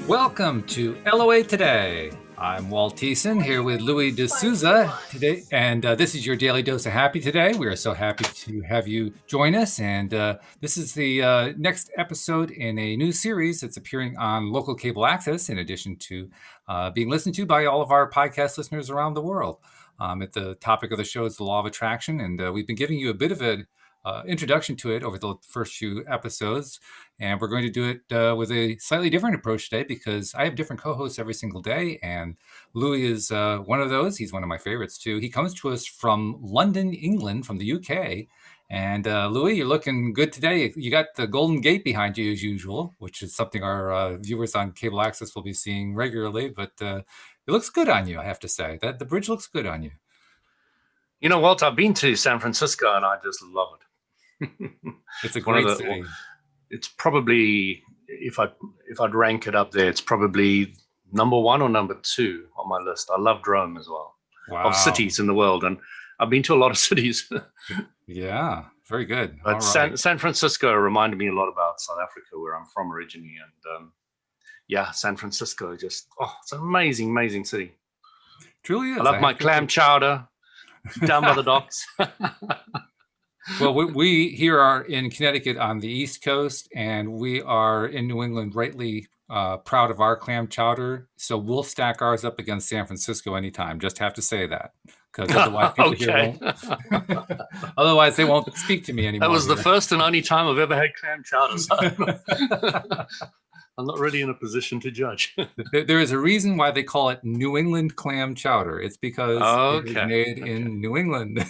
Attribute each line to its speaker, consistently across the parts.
Speaker 1: Welcome to LOA Today. I'm Walt Thiessen here with Louis D'Souza today, and this is your daily dose of happy today. We are so happy to have you join us, and this is the next episode in a new series that's appearing on local cable access, in addition to being listened to by all of our podcast listeners around the world. At the topic of the show is the law of attraction, and we've been giving you a bit of an introduction to it over the first few episodes. And we're going to do it with a slightly different approach today because I have different co-hosts every single day. And Louis is one of those. He's one of my favorites, too. He comes to us from London, England, from the UK. And Louis, you're looking good today. You got the Golden Gate behind you, as usual, which is something our viewers on cable access will be seeing regularly. But it looks good on you, I have to say. That the bridge looks good on you.
Speaker 2: You know, Walt, I've been to San Francisco and I just love it.
Speaker 1: It's a great city.
Speaker 2: It's probably, if I'd rank it up there, it's probably number one or number two on my list. I loved Rome as well.
Speaker 1: Wow.
Speaker 2: Of cities in the world, and I've been to a lot of cities.
Speaker 1: Yeah, very good.
Speaker 2: But San Francisco reminded me a lot about South Africa, where I'm from originally, and yeah, San Francisco it's an amazing, amazing city.
Speaker 1: Truly is.
Speaker 2: I love my clam chowder down by the docks.
Speaker 1: Well, we here are in Connecticut on the East Coast, and we are in New England rightly proud of our clam chowder. So we'll stack ours up against San Francisco anytime. Just have to say that, because otherwise people here won't. Otherwise, they won't speak to me anymore.
Speaker 2: That was the first and only time I've ever had clam chowder. So I'm not really in a position to judge.
Speaker 1: There is a reason why they call it New England clam chowder. It's because it is made in New England.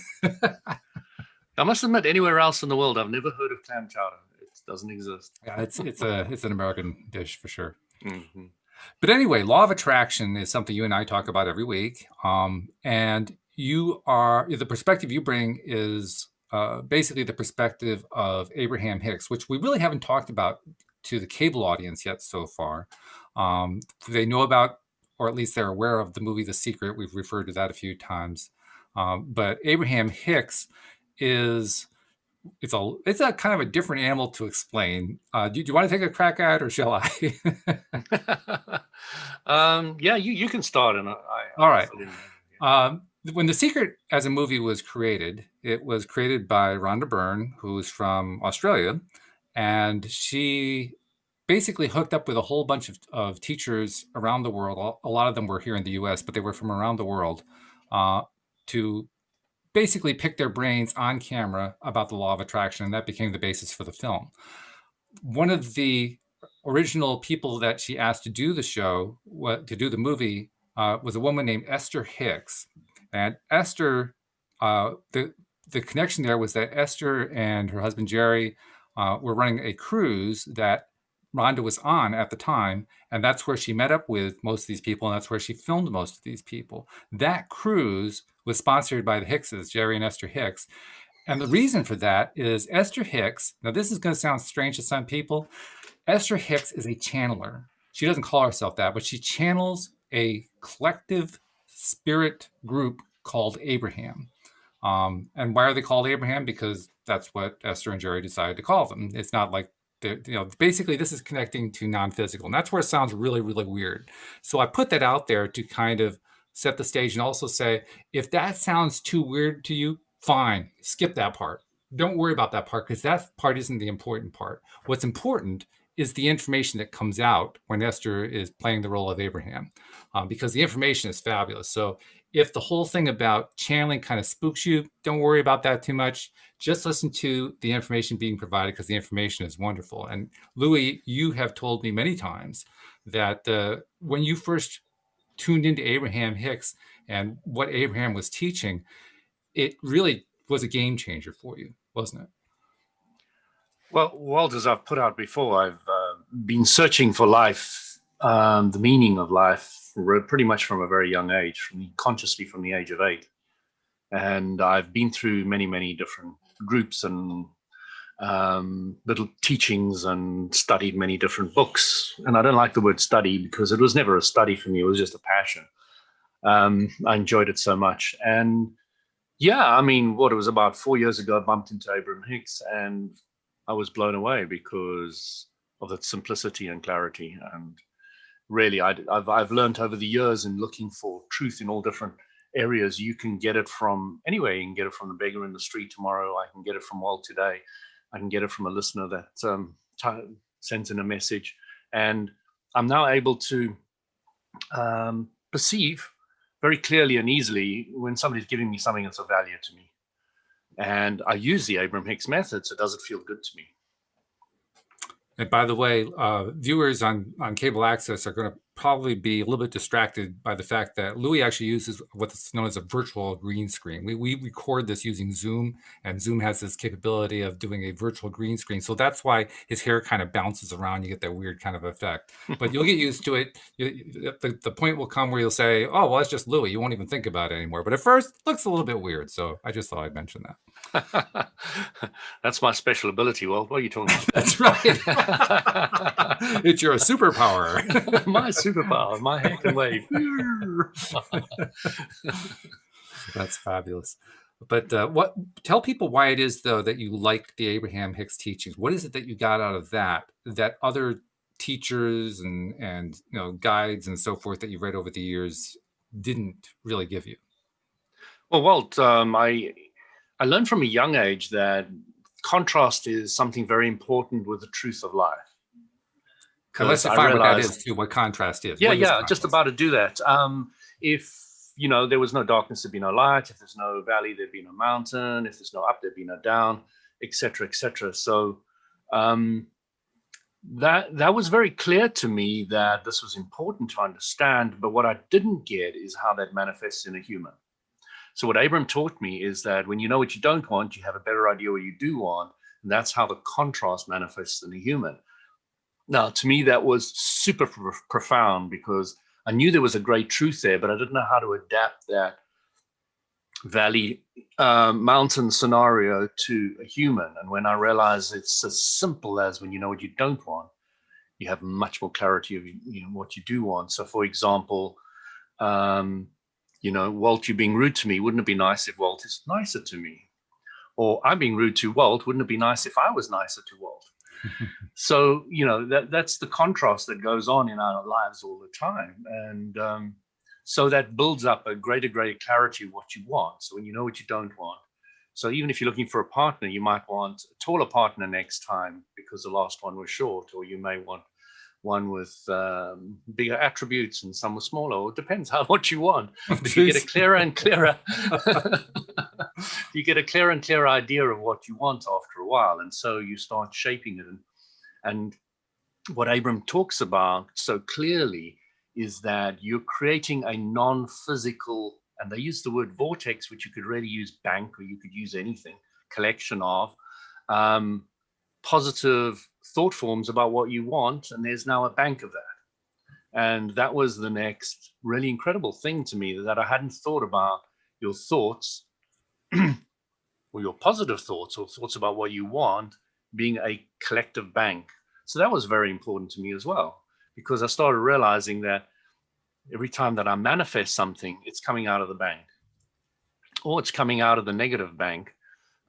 Speaker 2: I must admit, anywhere else in the world, I've never heard of clam chowder. It doesn't exist.
Speaker 1: Yeah, it's an American dish for sure.
Speaker 2: Mm-hmm.
Speaker 1: But anyway, law of attraction is something you and I talk about every week. And the perspective you bring is basically the perspective of Abraham-Hicks, which we really haven't talked about to the cable audience yet so far. They know about, or at least they're aware of, the movie The Secret. We've referred to that a few times. But Abraham-Hicks it's a kind of a different animal to explain. Do you want to take a crack at it, or shall I?
Speaker 2: Yeah, you can start. And
Speaker 1: all right. When The Secret as a movie was created, it was created by Rhonda Byrne, who's from Australia, and she basically hooked up with a whole bunch of teachers around the world. A lot of them were here in the U.S., but they were from around the world to basically pick their brains on camera about the law of attraction, and that became the basis for the film. One of the original people that she asked to do the show, to do the movie, was a woman named Esther Hicks. And Esther, the connection there was that Esther and her husband Jerry were running a cruise that Rhonda was on at the time, and that's where she met up with most of these people, and that's where she filmed most of these people. That cruise was sponsored by the Hickses, Jerry and Esther Hicks. And the reason for that is Esther Hicks, now this is going to sound strange to some people, Esther Hicks is a channeler. She doesn't call herself that, but she channels a collective spirit group called Abraham. And why are they called Abraham? Because that's what Esther and Jerry decided to call them. It's not like, basically this is connecting to non-physical, and that's where it sounds really, really weird. So I put that out there to kind of set the stage and also say, if that sounds too weird to you, fine, skip that part. Don't worry about that part, because that part isn't the important part. What's important is the information that comes out when Esther is playing the role of Abraham, because the information is fabulous. So if the whole thing about channeling kind of spooks you, don't worry about that too much. Just listen to the information being provided, because the information is wonderful. And Louis, you have told me many times that when you first tuned into Abraham-Hicks and what Abraham was teaching, it really was a game changer for you, wasn't it?
Speaker 2: Well, Walt, as I've put out before, I've been searching for life, the meaning of life, pretty much from a very young age, consciously from the age of 8. And I've been through many, many different groups and little teachings and studied many different books. And I don't like the word study because it was never a study for me. It was just a passion. I enjoyed it so much. And yeah, I mean, it was about 4 years ago, I bumped into Abraham-Hicks and I was blown away because of its simplicity and clarity. And really, I've learned over the years in looking for truth in all different areas. You can get it from anywhere. You can get it from the beggar in the street tomorrow. I can get it from World Today. I can get it from a listener that sends in a message. And I'm now able to perceive very clearly and easily when somebody's giving me something that's of value to me. And I use the Abraham-Hicks method, so does it feel good to me?
Speaker 1: And by the way, viewers on cable access are going to probably be a little bit distracted by the fact that Louis actually uses what's known as a virtual green screen. We record this using Zoom, and Zoom has this capability of doing a virtual green screen. So that's why his hair kind of bounces around. You get that weird kind of effect. But you'll get used to it. The point will come where you'll say, oh, well, that's just Louis. You won't even think about it anymore. But at first, it looks a little bit weird. So I just thought I'd mention that.
Speaker 2: That's my special ability. Well, what are you talking about?
Speaker 1: That's right. It's your superpower.
Speaker 2: My superpower. My hair can wave.
Speaker 1: That's fabulous. But tell people why it is, though, that you like the Abraham-Hicks teachings. What is it that you got out of that other teachers and guides and so forth that you've read over the years didn't really give you?
Speaker 2: Well, Walt, I learned from a young age that contrast is something very important with the truth of life.
Speaker 1: Let's define what that is too, what contrast is.
Speaker 2: Yeah, just about to do that. If there was no darkness, there'd be no light. If there's no valley, there'd be no mountain. If there's no up, there'd be no down, etc., etc. So that was very clear to me that this was important to understand. But what I didn't get is how that manifests in a human. So what Abram taught me is that when you know what you don't want, you have a better idea what you do want. And that's how the contrast manifests in a human. Now, to me, that was super profound because I knew there was a great truth there, but I didn't know how to adapt that valley mountain scenario to a human. And when I realized it's as simple as when you know what you don't want, you have much more clarity of what you do want. So, for example, Walt, you're being rude to me. Wouldn't it be nice if Walt is nicer to me? Or I'm being rude to Walt. Wouldn't it be nice if I was nicer to Walt? So, that's the contrast that goes on in our lives all the time. And so that builds up a greater clarity of what you want. So when you know what you don't want. So even if you're looking for a partner, you might want a taller partner next time because the last one was short, or you may want one with bigger attributes and some with smaller. It depends on what you want. But you get a clearer and clearer you get a clearer and clearer idea of what you want after a while, and so you start shaping it. And what Abram talks about so clearly is that you're creating a non-physical, and they use the word vortex, which you could really use bank, or you could use anything, collection of positive thought forms about what you want, and there's now a bank of that. And that was the next really incredible thing to me, that I hadn't thought about your thoughts or your positive thoughts or thoughts about what you want being a collective bank. So that was very important to me as well, because I started realizing that every time that I manifest something, it's coming out of the bank, or it's coming out of the negative bank,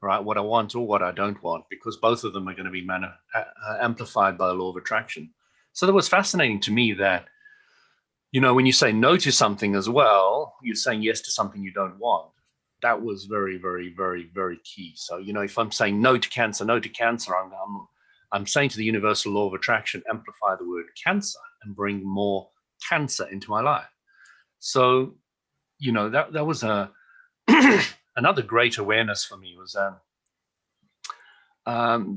Speaker 2: right? What I want or what I don't want, because both of them are going to be amplified by the law of attraction. So that was fascinating to me that, when you say no to something as well, you're saying yes to something you don't want. That was very, very, very, very key. So, if I'm saying no to cancer, I'm saying to the universal law of attraction, amplify the word cancer and bring more cancer into my life. So, that was another great awareness for me was
Speaker 1: well,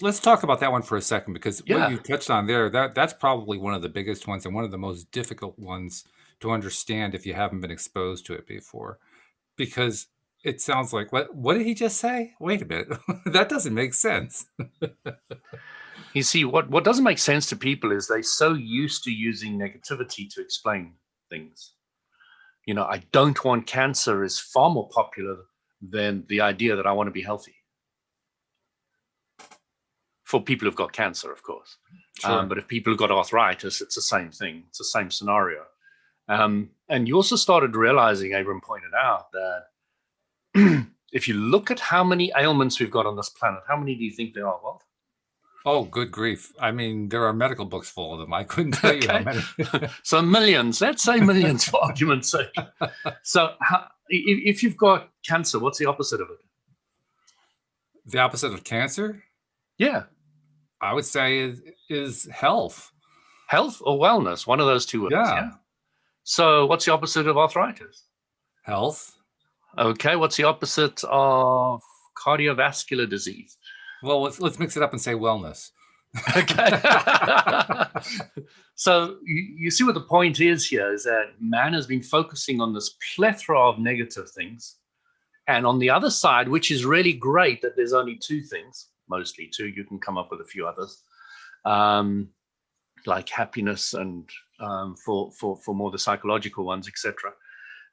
Speaker 1: let's talk about that one for a second, because what you touched on there, that's probably one of the biggest ones and one of the most difficult ones to understand if you haven't been exposed to it before, because it sounds like, what did he just say? Wait a minute. That doesn't make sense.
Speaker 2: You see, what doesn't make sense to people is they're so used to using negativity to explain things. I don't want cancer is far more popular than the idea that I want to be healthy. for people who've got cancer, of course.
Speaker 1: Sure.
Speaker 2: But if people have got arthritis, it's the same thing. It's the same scenario. And you also started realizing, Abram pointed out, that if you look at how many ailments we've got on this planet, how many do you think there are, Walt?
Speaker 1: Oh, good grief. I mean, there are medical books full of them. I couldn't tell you how
Speaker 2: Okay.
Speaker 1: many.
Speaker 2: So millions, let's say millions for argument's sake. So if you've got cancer, what's the opposite of it?
Speaker 1: The opposite of cancer,
Speaker 2: Yeah.
Speaker 1: I would say, is health.
Speaker 2: Health or wellness, one of those two words. Yeah.
Speaker 1: Yeah.
Speaker 2: So what's the opposite of arthritis?
Speaker 1: Health.
Speaker 2: Okay. What's the opposite of cardiovascular disease?
Speaker 1: Well, let's mix it up and say wellness.
Speaker 2: Okay. So you see what the point is here is that man has been focusing on this plethora of negative things. And on the other side, which is really great that there's only two things, mostly two, you can come up with a few others, like happiness and for more the psychological ones, etc.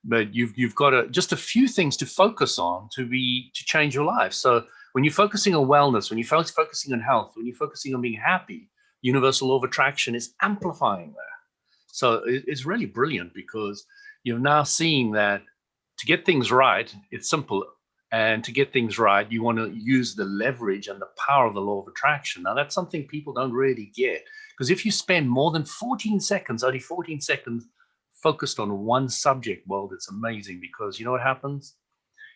Speaker 2: But you've got just a few things to focus on to change your life. So when you're focusing on wellness, when you're focusing on health, when you're focusing on being happy, universal law of attraction is amplifying that. So it's really brilliant because you're now seeing that to get things right, it's simple. And to get things right, you want to use the leverage and the power of the law of attraction. Now, that's something people don't really get. Because if you spend more than 14 seconds, only 14 seconds, focused on one subject, well, it's amazing because you know what happens?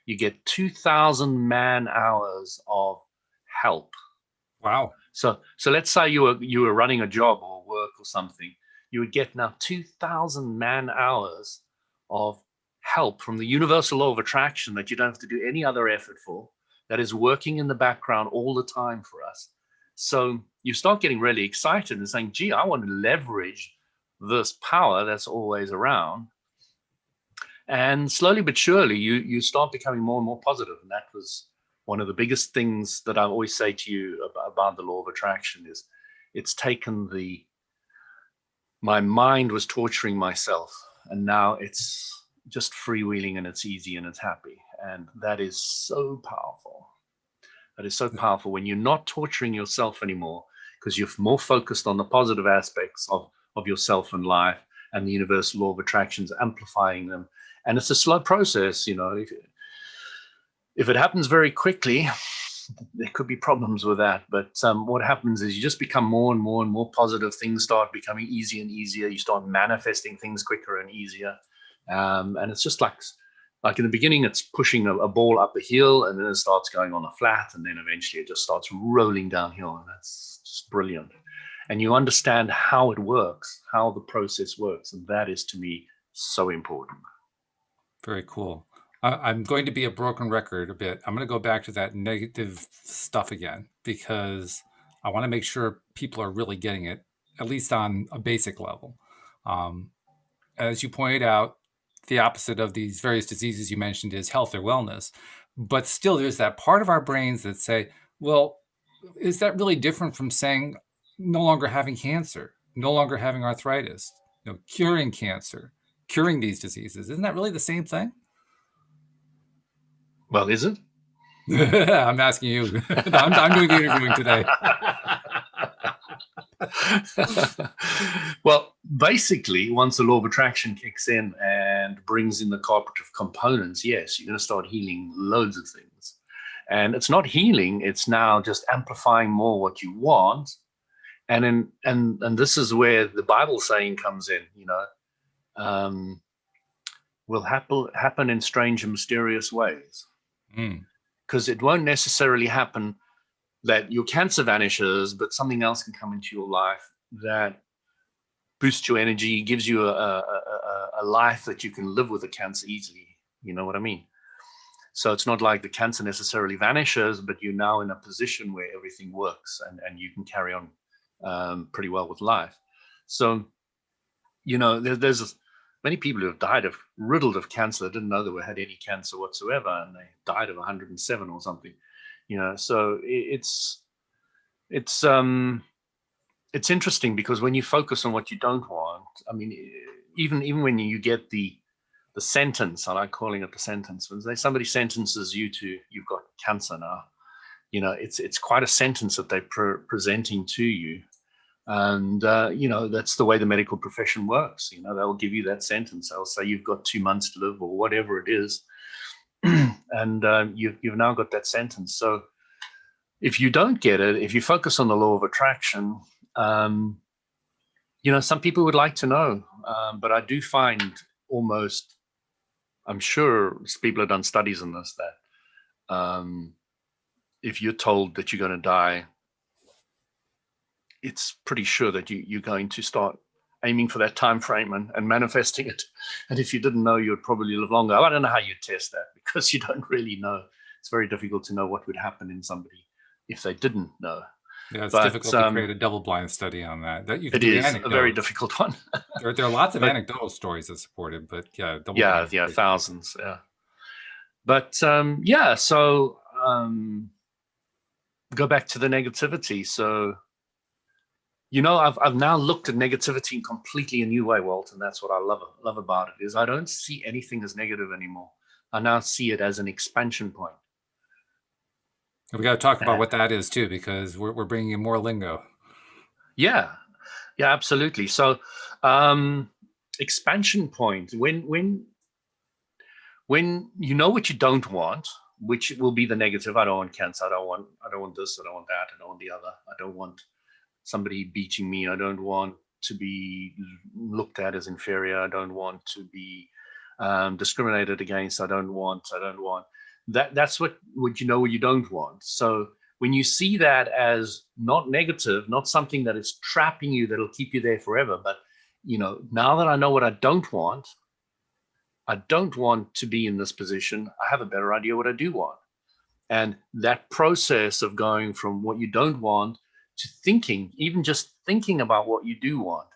Speaker 2: You get 2,000 man hours of help.
Speaker 1: Wow.
Speaker 2: So let's say you were running a job or work or something, you would get now 2,000 man hours of help from the universal law of attraction that you don't have to do any other effort for, that is working in the background all the time for us. So you start getting really excited and saying, gee, I want to leverage this power that's always around. And slowly but surely, you start becoming more and more positive. And that was one of the biggest things that I always say to you about the law of attraction is it's taken my mind was torturing myself, and now it's just freewheeling and it's easy and it's happy. And that is so powerful. That is so powerful when you're not torturing yourself anymore because you're more focused on the positive aspects of yourself and life, and the universal law of attractions amplifying them. And it's a slow process, you know. If it happens very quickly, there could be problems with that. But what happens is you just become more and more and more positive. Things start becoming easier and easier. You start manifesting things quicker and easier. And it's just like in the beginning, it's pushing a ball up a hill, and then it starts going on a flat, and then eventually it just starts rolling downhill. And that's just brilliant. And you understand how it works, how the process works. And that is, to me, so important.
Speaker 1: Very cool. I'm going to be a broken record a bit. I'm going to go back to that negative stuff again because I want to make sure people are really getting it, at least on a basic level. As you pointed out, the opposite of these various diseases you mentioned is health or wellness. But still, there's that part of our brains that say, well, is that really different from saying no longer having cancer, no longer having arthritis, curing cancer, curing these diseases? Isn't that really the same thing?
Speaker 2: Well, is it?
Speaker 1: I'm asking you. I'm doing the interviewing today.
Speaker 2: Well, basically, once the law of attraction kicks in and brings in the cooperative components, yes, you're going to start healing loads of things. And it's not healing, it's now just amplifying more what you want. And this is where the Bible saying comes in, will happen in strange and mysterious ways. Because it won't necessarily happen that your cancer vanishes, but something else can come into your life that boosts your energy, gives you a life that you can live with the cancer easily. You know what I mean? So it's not like the cancer necessarily vanishes, but you're now in a position where everything works and you can carry on pretty well with life. So, there's many people who have died riddled of cancer, didn't know they had any cancer whatsoever, and they died of 107 or something. So it's interesting because when you focus on what you don't want, I mean, even when you get the sentence, I like calling it the sentence, when somebody sentences you to, you've got cancer now, it's quite a sentence that they're presenting to you. And, that's the way the medical profession works. They'll give you that sentence. They'll say you've got 2 months to live or whatever it is. And you've now got that sentence. So if you don't get it, if you focus on the law of attraction, some people would like to know. But I do find I'm sure people have done studies on this, that if you're told that you're going to die, it's pretty sure that you're going to start aiming for that time frame and manifesting it. And if you didn't know, you would probably live longer. I don't know how you test that, because you don't really know. It's very difficult to know what would happen in somebody if they didn't know.
Speaker 1: Yeah, it's difficult to create a double-blind study on that. That you can
Speaker 2: it is a very difficult one.
Speaker 1: There are lots of anecdotal stories that support it, but
Speaker 2: thousands. Yeah, but So go back to the negativity. So I've now looked at negativity in completely a new way, Walt, and that's what I love about it. Is I don't see anything as negative anymore. I now see it as an expansion point.
Speaker 1: We got to talk about what that is too, because we're bringing in more lingo.
Speaker 2: Yeah, absolutely. So, expansion point, when you know what you don't want, which will be the negative. I don't want cancer. I don't want this. I don't want that. I don't want the other. I don't want somebody beating me. I don't want to be looked at as inferior. I don't want to be discriminated against. I don't want. That's what you know what you don't want. So when you see that as not negative, not something that is trapping you, that'll keep you there forever, but now that I know what I don't want to be in this position, I have a better idea what I do want. And that process of going from what you don't want to thinking, even just thinking about what you do want,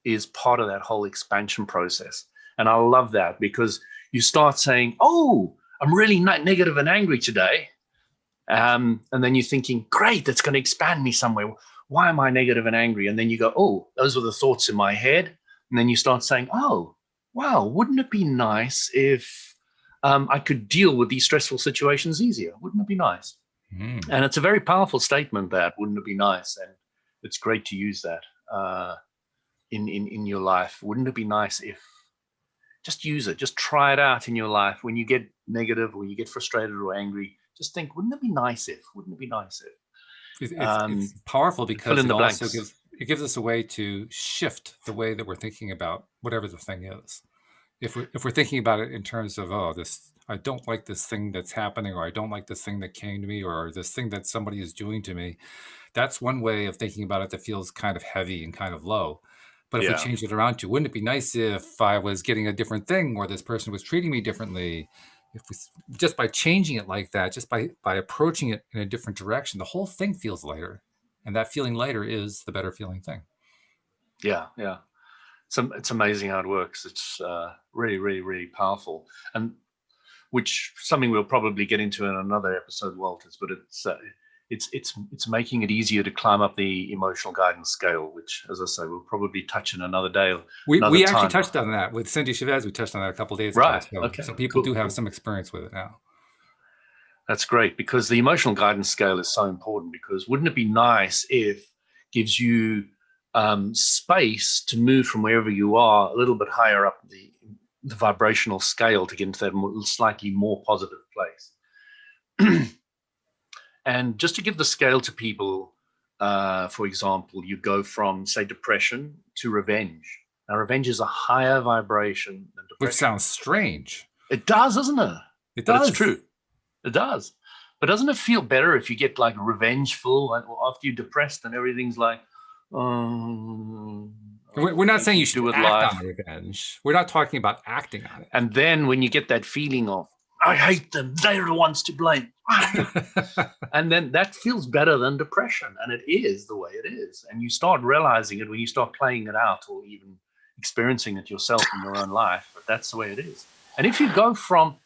Speaker 2: is part of that whole expansion process. And I love that, because you start saying, oh, I'm really negative and angry today. And then you're thinking, great, that's going to expand me somewhere. Why am I negative and angry? And then you go, oh, those were the thoughts in my head. And then you start saying, oh, wow, wouldn't it be nice if I could deal with these stressful situations easier? Wouldn't it be nice?
Speaker 1: Mm.
Speaker 2: And it's a very powerful statement, that wouldn't it be nice? And it's great to use that in your life. Wouldn't it be nice if, just use it, just try it out in your life. When you get negative or you get frustrated or angry, just think, wouldn't it be nice if?
Speaker 1: It's powerful, because it gives us a way to shift the way that we're thinking about whatever the thing is. If we're thinking about it in terms of, I don't like this thing that's happening, or I don't like this thing that came to me, or this thing that somebody is doing to me, that's one way of thinking about it that feels kind of heavy and kind of low. But if we change it around to, wouldn't it be nice if I was getting a different thing, or this person was treating me differently? If we, just by changing it like that, just by approaching it in a different direction, the whole thing feels lighter. And that feeling lighter is the better feeling thing.
Speaker 2: Yeah. It's amazing how it works. It's really, really, really powerful. And which something we'll probably get into in another episode, Walters, but it's making it easier to climb up the emotional guidance scale, which, as I say, we'll probably touch in another day.
Speaker 1: We actually touched on that with Cindy Chavez. We touched on that a couple of days ago.
Speaker 2: Right. Okay.
Speaker 1: So people do have some experience with it now.
Speaker 2: That's great, because the emotional guidance scale is so important, because wouldn't it be nice if it gives you space to move from wherever you are a little bit higher up the vibrational scale to get into that slightly more positive place. And just to give the scale to people, for example, you go from, say, depression to revenge. Now, revenge is a higher vibration than depression.
Speaker 1: Which sounds strange.
Speaker 2: It does, doesn't it?
Speaker 1: It does.
Speaker 2: But it's true. It does. But doesn't it feel better if you get like revengeful after you're depressed and everything's like,
Speaker 1: we're not saying you should act on revenge. We're not talking about acting on it.
Speaker 2: And then when you get that feeling of, I hate them, they're the ones to blame. And then that feels better than depression. And it is the way it is. And you start realizing it when you start playing it out, or even experiencing it yourself in your own life. But that's the way it is. And if you go from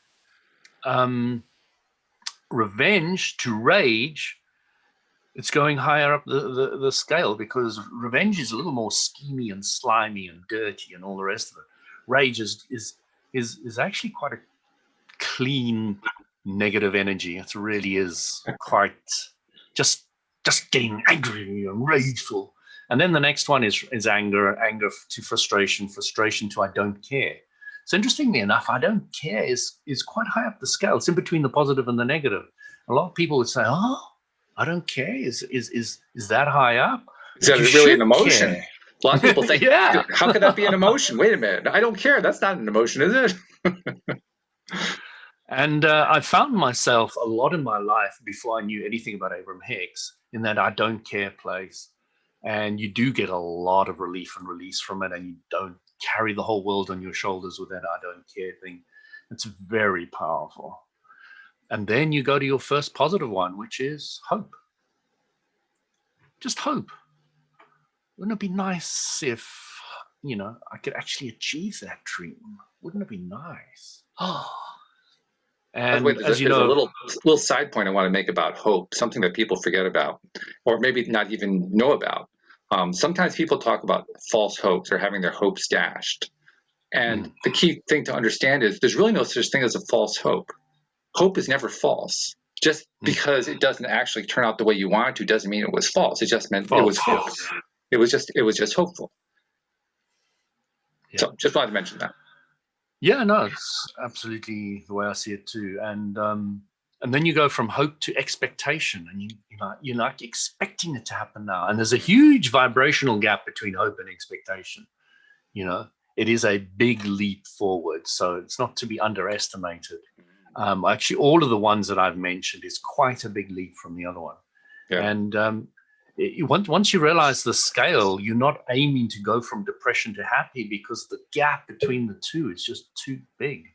Speaker 2: revenge to rage, it's going higher up the scale, because revenge is a little more schemy and slimy and dirty and all the rest of it. Rage is actually quite a clean negative energy. It really is quite just getting angry and rageful. And then the next one is anger to frustration to I don't care. So interestingly enough, I don't care is quite high up the scale. It's in between the positive and the negative. A lot of people would say, "Oh, I don't care." Is that high up?
Speaker 3: Is that
Speaker 2: You
Speaker 3: really an
Speaker 2: should
Speaker 3: emotion?
Speaker 2: care.
Speaker 3: A lot of people think,
Speaker 2: Yeah.
Speaker 3: how could that be an emotion? Wait a minute. I don't care. That's not an emotion, is it?
Speaker 2: And I found myself a lot in my life before I knew anything about Abraham-Hicks in that I don't care place. And you do get a lot of relief and release from it, and you don't carry the whole world on your shoulders with that I don't care thing. It's very powerful. And then you go to your first positive one, which is hope. Just hope. Wouldn't it be nice if, I could actually achieve that dream? Wouldn't it be nice? Oh.
Speaker 3: By the way,
Speaker 2: And as you
Speaker 3: there's a
Speaker 2: know,
Speaker 3: little side point I want to make about hope, something that people forget about, or maybe not even know about. Sometimes people talk about false hopes or having their hopes dashed. And the key thing to understand is there's really no such thing as a false hope. Hope is never false. Just because it doesn't actually turn out the way you want it to doesn't mean it was false. It just meant it was hope. It was just hopeful. Yeah. So just wanted to mention that.
Speaker 2: Yeah, no, it's absolutely the way I see it too. And then you go from hope to expectation, and you're like expecting it to happen now. And there's a huge vibrational gap between hope and expectation. It is a big leap forward, so it's not to be underestimated. Actually, all of the ones that I've mentioned is quite a big leap from the other one. Yeah. And once you realize the scale, you're not aiming to go from depression to happy because the gap between the two is just too big.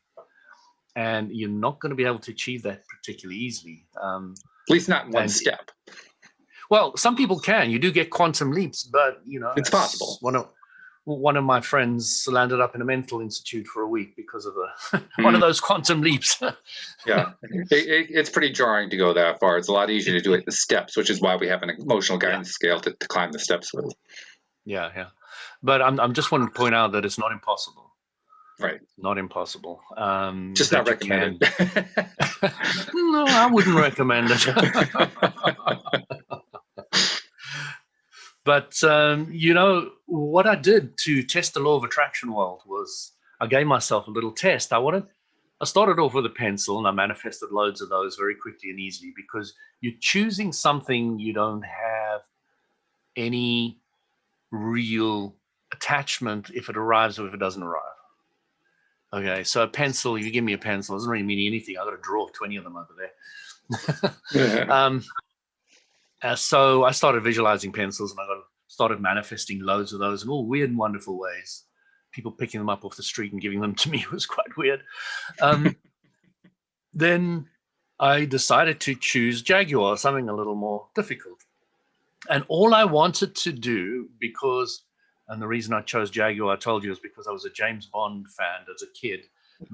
Speaker 2: And you're not going to be able to achieve that particularly easily.
Speaker 3: At least not in one step.
Speaker 2: Well, some people can. You do get quantum leaps, but,
Speaker 3: it's possible.
Speaker 2: One of my friends landed up in a mental institute for a week because of one of those quantum leaps.
Speaker 3: Yeah, it's pretty jarring to go that far. It's a lot easier to do it the steps, which is why we have an emotional guidance scale to climb the steps with.
Speaker 2: Yeah. But I'm just wanting to point out that it's not impossible.
Speaker 3: Right.
Speaker 2: Not impossible.
Speaker 3: Just not recommended.
Speaker 2: No, I wouldn't recommend it. But, what I did to test the law of attraction world was I gave myself a little test. I started off with a pencil, and I manifested loads of those very quickly and easily because you're choosing something you don't have any real attachment if it arrives or if it doesn't arrive. Okay, so a pencil, you give me a pencil, it doesn't really mean anything. I've got to draw 20 of them over there. So I started visualizing pencils, and I started manifesting loads of those in all weird and wonderful ways. People picking them up off the street and giving them to me was quite weird. Then I decided to choose Jaguar, something a little more difficult. And all I wanted to do, and the reason I chose Jaguar, I told you, is because I was a James Bond fan as a kid.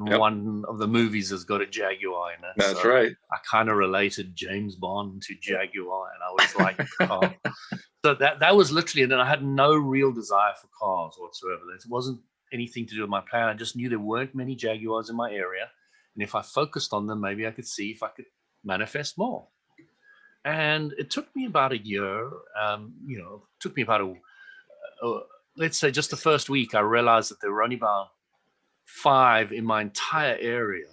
Speaker 2: Yep. One of the movies has got a Jaguar in it.
Speaker 3: That's right.
Speaker 2: I kind of related James Bond to Jaguar, and I was like, car. So that was literally, and then I had no real desire for cars whatsoever. It wasn't anything to do with my plan. I just knew there weren't many Jaguars in my area, and if I focused on them, maybe I could see if I could manifest more. And it took me about a year. It took me about let's say just the first week. I realized that there were only about 5 in my entire area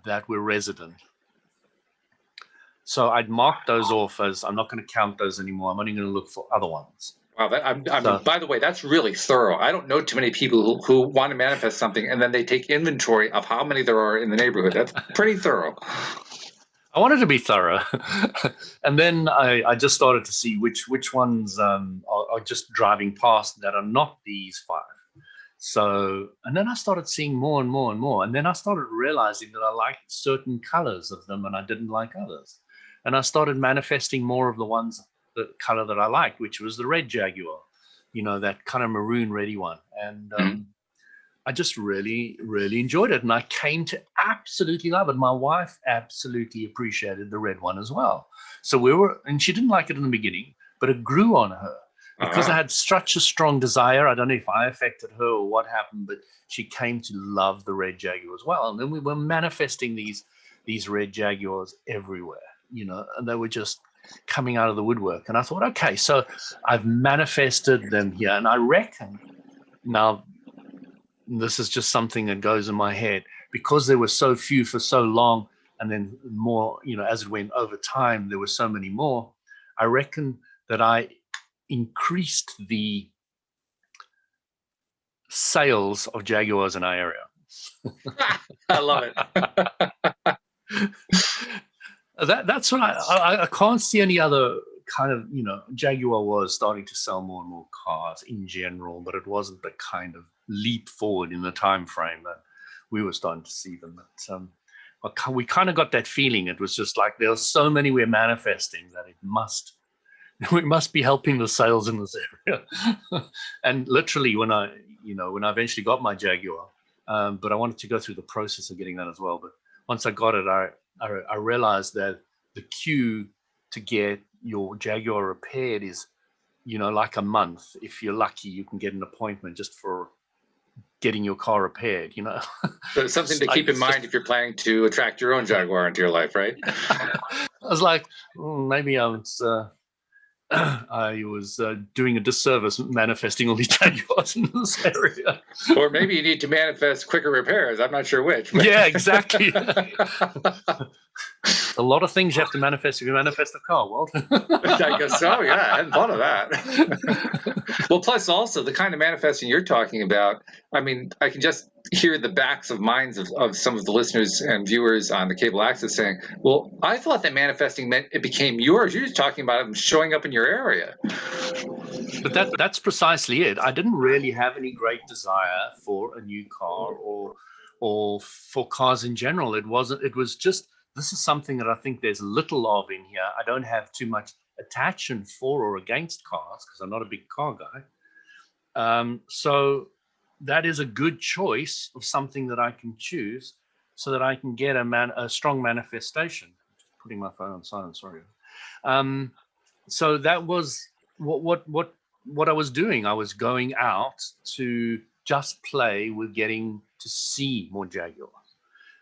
Speaker 2: that were resident. So I'd marked those off as I'm not going to count those anymore. I'm only going to look for other ones.
Speaker 3: Wow, by the way, that's really thorough. I don't know too many people who want to manifest something and then they take inventory of how many there are in the neighborhood. That's pretty thorough.
Speaker 2: I wanted to be thorough. And then I just started to see which ones are just driving past that are not these 5. So, and then I started seeing more and more and more. And then I started realizing that I liked certain colors of them and I didn't like others. And I started manifesting more of the color that I liked, which was the red Jaguar, that kind of maroon reddy one. And I just really, really enjoyed it. And I came to absolutely love it. My wife absolutely appreciated the red one as well. So and she didn't like it in the beginning, but it grew on her. Because I had such a strong desire. I don't know if I affected her or what happened, but she came to love the red Jaguar as well. And then we were manifesting these red Jaguars everywhere, and they were just coming out of the woodwork. And I thought, okay, so I've manifested them here. And I reckon now, this is just something that goes in my head, because there were so few for so long, and then more, as it went over time, there were so many more. I reckon that I increased the sales of Jaguars in our area.
Speaker 3: I love it.
Speaker 2: That's what I can't see any other kind of, Jaguar was starting to sell more and more cars in general, but it wasn't the kind of leap forward in the time frame that we were starting to see them. But we kind of got that feeling. It was just like, there are so many we're manifesting that we must be helping the sales in this area. And literally, when I eventually got my Jaguar, but I wanted to go through the process of getting that as well. But once I got it, I realized that the queue to get your Jaguar repaired is, like a month. If you're lucky, you can get an appointment just for getting your car repaired,
Speaker 3: So it's something to keep in mind if you're planning to attract your own Jaguar into your life, right?
Speaker 2: I was like, maybe I was doing a disservice manifesting all these Jaguars in this area.
Speaker 3: Or maybe you need to manifest quicker repairs. I'm not sure which.
Speaker 2: Yeah, exactly. A lot of things you have to manifest if you manifest a car, Walt.
Speaker 3: I guess so, yeah. I hadn't thought of that. Well, plus also the kind of manifesting you're talking about, I mean, I can just hear the backs of minds of some of the listeners and viewers on the cable access saying, well, I thought that manifesting meant it became yours. You're just talking about it showing up in your area.
Speaker 2: But that's precisely it. I didn't really have any great desire for a new car or for cars in general. It was just, this is something that I think there's little of in here. I don't have too much attachment for or against cars because I'm not a big car guy. So that is a good choice of something that I can choose so that I can get a strong manifestation. Just putting my phone on silent, sorry. So that was what I was doing. I was going out to just play with getting to see more Jaguars.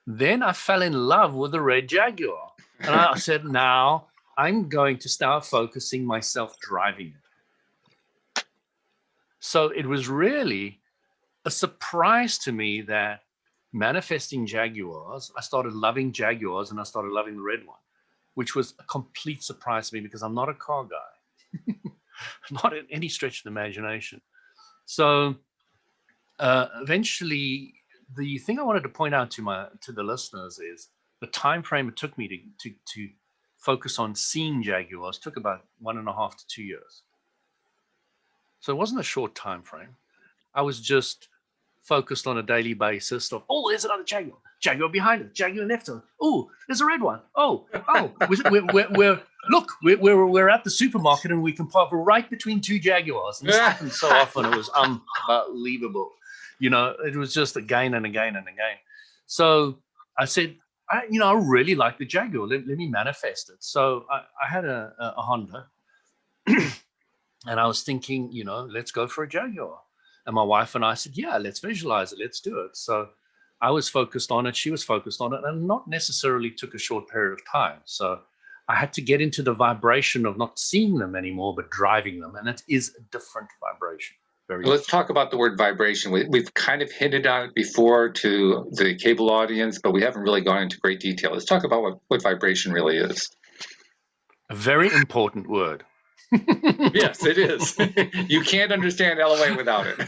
Speaker 2: Then I fell in love with the red Jaguar. And I said, now I'm going to start focusing myself driving it. So it was really a surprise to me that manifesting Jaguars, I started loving Jaguars and I started loving the red one, which was a complete surprise to me because I'm not a car guy, not in any stretch of the imagination. So eventually, the thing I wanted to point out to the listeners is the time frame it took me to focus on seeing Jaguars took about 1.5 to 2 years. So it wasn't a short time frame. I was just focused on a daily basis of, oh, there's another Jaguar. Jaguar behind it. Jaguar next to it. Oh, there's a red one. Oh, we're at the supermarket and we can park right between two Jaguars. And this happened so often. It was unbelievable. It was just again and again and again. So I said, I really like the Jaguar. Let me manifest it. So I had a Honda and I was thinking, let's go for a Jaguar. And my wife and I said, yeah, let's visualize it. Let's do it. So I was focused on it. She was focused on it, and not necessarily took a short period of time. So I had to get into the vibration of not seeing them anymore, but driving them. And it is a different vibration.
Speaker 3: Let's talk about the word vibration. We've kind of hinted on it before to the cable audience, but we haven't really gone into great detail. Let's talk about what vibration really is.
Speaker 2: A very important word.
Speaker 3: Yes, it is. You can't understand LOA without it.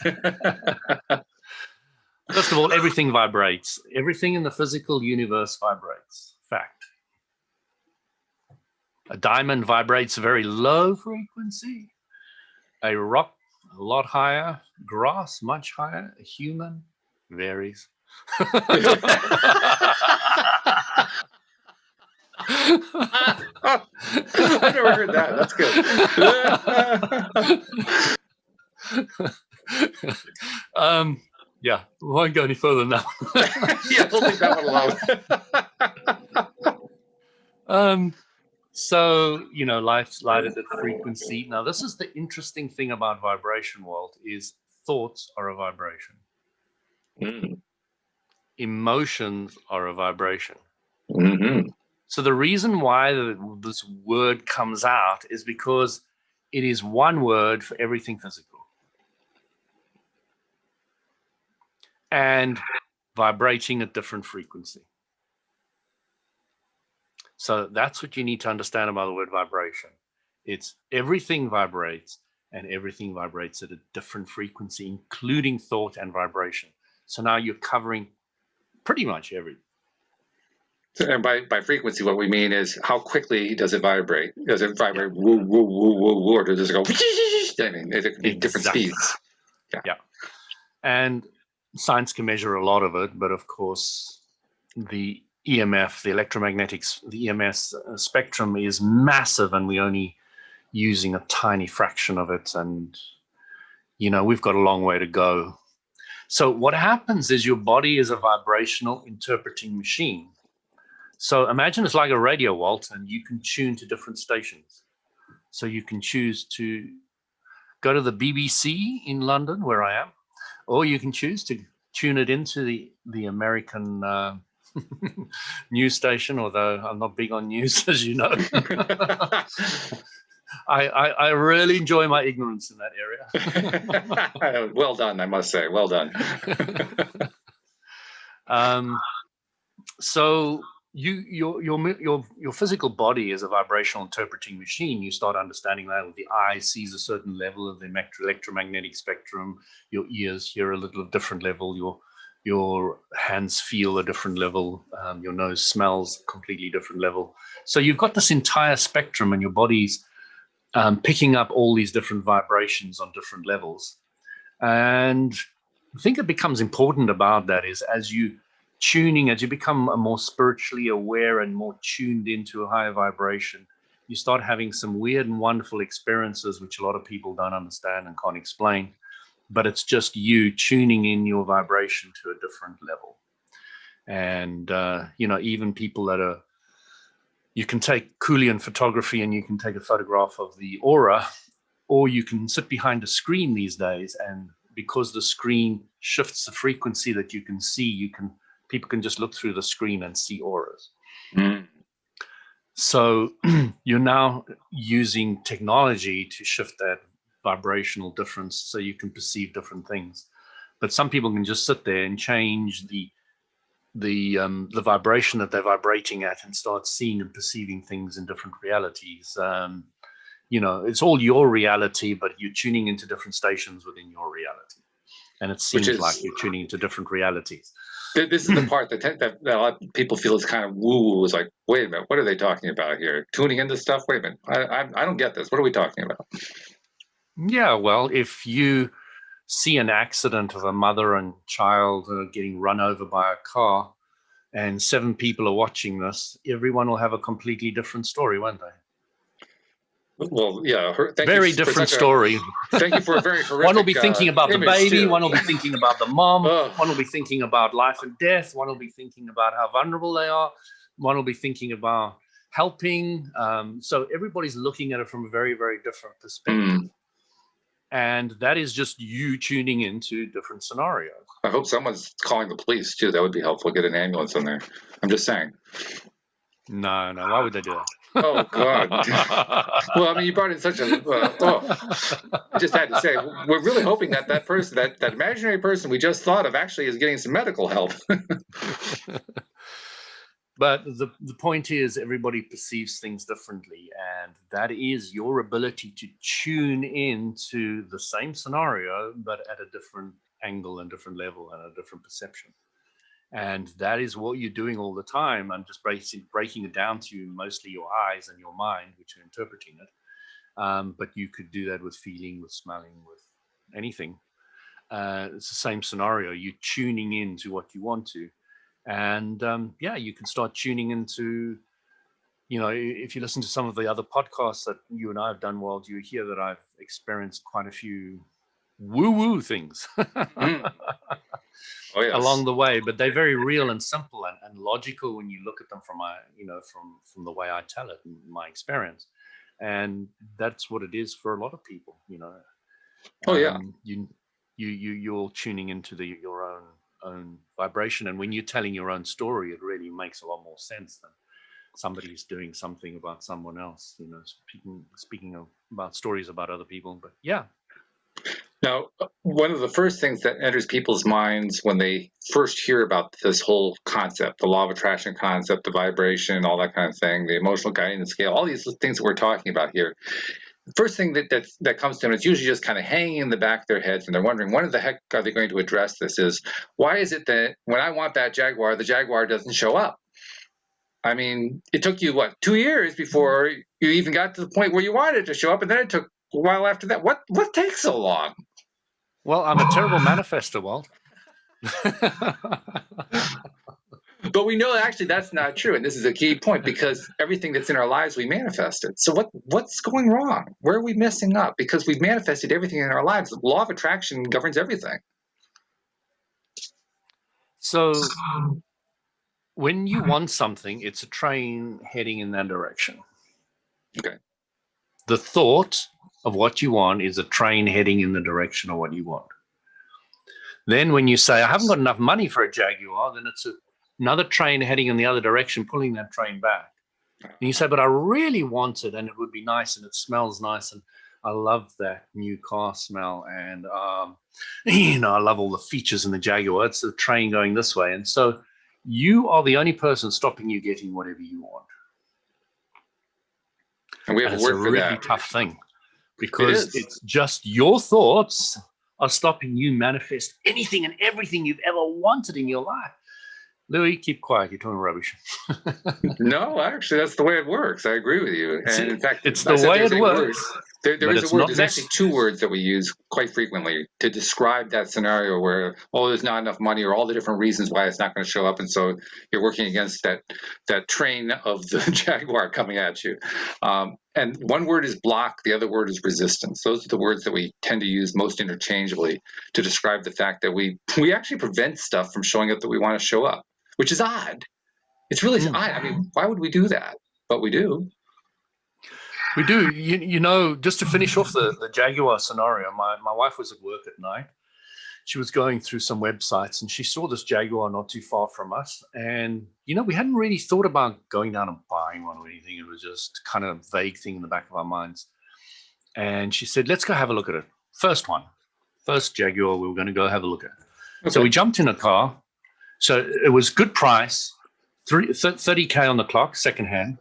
Speaker 2: First of all, everything vibrates. Everything in the physical universe vibrates. Fact. A diamond vibrates very low frequency. A rock a lot higher. Grass much higher. A human varies.
Speaker 3: I've never heard that. That's
Speaker 2: good. Yeah, we won't go any further now.
Speaker 3: Yeah, we'll leave that one
Speaker 2: alone. So, life's light at a frequency. Now, this is the interesting thing about vibration, Walt, is thoughts are a vibration.
Speaker 3: Mm.
Speaker 2: Emotions are a vibration.
Speaker 3: Mm-hmm.
Speaker 2: So the reason why this word comes out is because it is one word for everything physical and vibrating at different frequency. So that's what you need to understand about the word vibration. It's everything vibrates, and everything vibrates at a different frequency, including thought and vibration. So now you're covering pretty much everything.
Speaker 3: And by frequency, what we mean is how quickly does it vibrate? Does it vibrate woo, woo, woo, woo, woo, or does it go? I mean, it could be different speeds.
Speaker 2: Yeah. And science can measure a lot of it, but of course, the EMF, the electromagnetics, the EMS spectrum is massive, and we're only using a tiny fraction of it. And, we've got a long way to go. So what happens is your body is a vibrational interpreting machine. So imagine it's like a radio, Walt, and you can tune to different stations. So you can choose to go to the BBC in London, where I am, or you can choose to tune it into the American news station, although I'm not big on news, as you know. I really enjoy my ignorance in that
Speaker 3: area. Well done, I must say. Well done.
Speaker 2: So your physical body is a vibrational interpreting machine. You start understanding that. The eye sees a certain level of the electromagnetic spectrum. Your ears hear a little different level. Your hands feel a different level. Your nose smells a completely different level. So you've got this entire spectrum, and your body's picking up all these different vibrations on different levels. And I think it becomes important about that is as you become a more spiritually aware and more tuned into a higher vibration, you start having some weird and wonderful experiences, which a lot of people don't understand and can't explain. But it's just you tuning in your vibration to a different level. And, even people that you can take Kulian photography and you can take a photograph of the aura, or you can sit behind a screen these days. And because the screen shifts the frequency that you can see, people can just look through the screen and see auras.
Speaker 3: Mm.
Speaker 2: So you're now using technology to shift that vibrational difference so you can perceive different things. But some people can just sit there and change the vibration that they're vibrating at and start seeing and perceiving things in different realities. It's all your reality, but you're tuning into different stations within your reality. And it seems like you're tuning into different realities.
Speaker 3: This is the part that a lot of people feel is kind of woo-woo. Is like, wait a minute, what are they talking about here? Tuning into stuff? Wait a minute, I don't get this. What are we talking about?
Speaker 2: Yeah, well, if you see an accident of a mother and child getting run over by a car, and 7 people are watching this, everyone will have a completely different story, won't they?
Speaker 3: Well, yeah,
Speaker 2: very different story.
Speaker 3: Thank you for a very horrific.
Speaker 2: One will be thinking about the baby,
Speaker 3: too.
Speaker 2: One will be thinking about the mom, one will be thinking about life and death, one will be thinking about how vulnerable they are, one will be thinking about helping. So everybody's looking at it from a very, very different perspective. And that is just you tuning into different scenarios.
Speaker 3: I hope someone's calling the police too. That would be helpful. Get an ambulance in there. I'm just saying.
Speaker 2: No. Why would they do that?
Speaker 3: Oh God. Well, I mean, you brought in such a. I just had to say, we're really hoping that person, that imaginary person we just thought of, actually is getting some medical help.
Speaker 2: But the point is, everybody perceives things differently, and that is your ability to tune into the same scenario, but at a different angle and different level and a different perception. And that is what you're doing all the time. I'm just breaking it down to mostly your eyes and your mind, which are interpreting it. But you could do that with feeling, with smelling, with anything. It's the same scenario. You're tuning into what you want to. And you can start tuning into, if you listen to some of the other podcasts that you and I have done, Walt, you hear that I've experienced quite a few woo-woo things.
Speaker 3: Oh, yes.
Speaker 2: Along the way, but they're very real and simple and logical when you look at them from from the way I tell it and my experience. And that's what it is for a lot of people,
Speaker 3: Oh yeah.
Speaker 2: You're tuning into your own vibration, and when you're telling your own story, it really makes a lot more sense somebody's doing something about someone else, you know, speaking about stories about other people. But yeah.
Speaker 3: Now, one of the first things that enters people's minds when they first hear about this whole concept, the law of attraction concept, the vibration, all that kind of thing, the emotional guidance scale, all these things that we're talking about here, the first thing that comes to them is usually just kind of hanging in the back of their heads, and they're wondering, when the heck are they going to address this? Is, why is it that when I want that Jaguar, the Jaguar doesn't show up? I mean, it took you, what, 2 years before you even got to the point where you wanted it to show up, and then it took a while after that. What takes so long?
Speaker 2: Well, I'm a terrible manifester, Walt.
Speaker 3: But we know actually that's not true, and this is a key point, because everything that's in our lives we manifested. So what's going wrong? Where are we messing up? Because we've manifested everything in our lives. The law of attraction governs everything.
Speaker 2: So when you want something, it's a train heading in that direction.
Speaker 3: Okay.
Speaker 2: The thought of what you want is a train heading in the direction of what you want. Then when you say, I haven't got enough money for a Jaguar, then it's another train heading in the other direction, pulling that train back. And you say, but I really want it, and it would be nice, and it smells nice, and I love that new car smell, and you know, I love all the features in the Jaguar. It's the train going this way. And so you are the only person stopping you getting whatever you want.
Speaker 3: And we have
Speaker 2: And
Speaker 3: a
Speaker 2: it's
Speaker 3: word
Speaker 2: a
Speaker 3: for
Speaker 2: really
Speaker 3: that.
Speaker 2: tough thing, because
Speaker 3: It is.
Speaker 2: it's just your thoughts are stopping you manifest anything and everything you've ever wanted in your life. Louis, keep quiet. You're talking rubbish.
Speaker 3: No, actually, that's the way it works. I agree with you. And in fact,
Speaker 2: It's
Speaker 3: I
Speaker 2: the
Speaker 3: said
Speaker 2: way
Speaker 3: there's
Speaker 2: it
Speaker 3: a word.
Speaker 2: works.
Speaker 3: There
Speaker 2: but
Speaker 3: is a
Speaker 2: it's
Speaker 3: word.
Speaker 2: not
Speaker 3: There's actually two words that we use quite frequently to describe that scenario where, oh, there's not enough money, or all the different reasons why it's not going to show up, and so you're working against that train of the Jaguar coming at you. And one word is block, the other word is resistance. Those are the words that we tend to use most interchangeably to describe the fact that we actually prevent stuff from showing up that we want to show up, which is odd. It's really odd. I mean, why would we do that? But we do.
Speaker 2: We do. You know, just to finish off the Jaguar scenario, my wife was at work at night. She was going through some websites, and she saw this Jaguar not too far from us. And, you know, we hadn't really thought about going down and buying one or anything. It was just kind of a vague thing in the back of our minds. And she said, let's go have a look at it. First Jaguar we were going to go have a look at. Okay. So we jumped in a car. So it was good price, 30K on the clock, secondhand.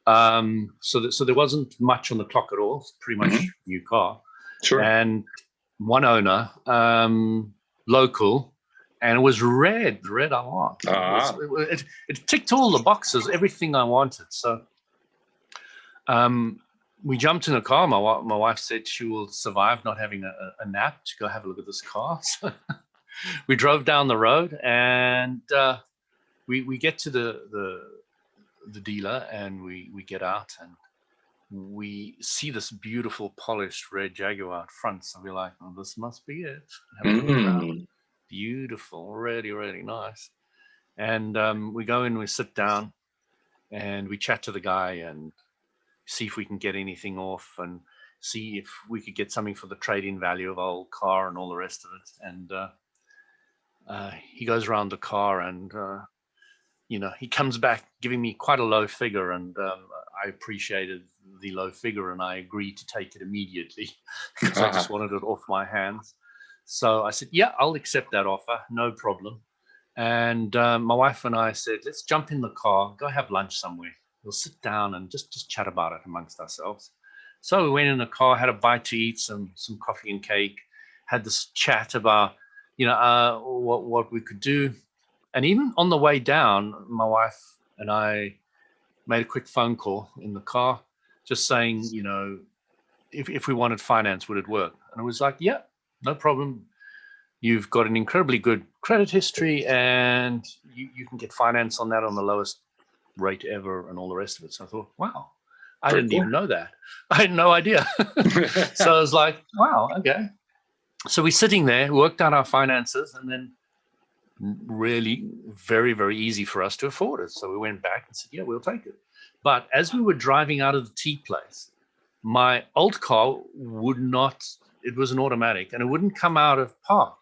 Speaker 2: So there wasn't much on the clock at all. It's pretty much new car.
Speaker 3: Sure.
Speaker 2: And one owner, local, and it was red I want. It ticked all the boxes, everything I wanted. So we jumped in a car. My wife said she will survive not having a nap to go have a look at this car. So we drove down the road, and we get to the dealer, and we get out, and we see this beautiful polished red Jaguar out front. So we're like, oh, this must be it. Have a look around. Beautiful, really, really nice. And we go in, we sit down, and we chat to the guy and see if we can get anything off, and see if we could get something for the trade-in value of our old car and all the rest of it. And he goes around the car, and you know, he comes back giving me quite a low figure, and I appreciated the low figure, and I agreed to take it immediately because I just wanted it off my hands. So I said, yeah, I'll accept that offer, no problem. And my wife and I said, let's jump in the car, go have lunch somewhere. We'll sit down and just chat about it amongst ourselves. So we went in the car, had a bite to eat, some coffee and cake, had this chat about, you know, what we could do. And even on the way down, my wife and I made a quick phone call in the car, just saying, you know, if we wanted finance, would it work? And it was like, yeah, no problem. You've got an incredibly good credit history, and you can get finance on that on the lowest rate ever, and all the rest of it. So I thought, wow, I didn't even know that. I had no idea. So I was like, wow, okay. So we're sitting there, worked out our finances, and then really very, very easy for us to afford it. So we went back and said, yeah, we'll take it. But as we were driving out of the tea place, my old car would not, it was an automatic, and it wouldn't come out of park.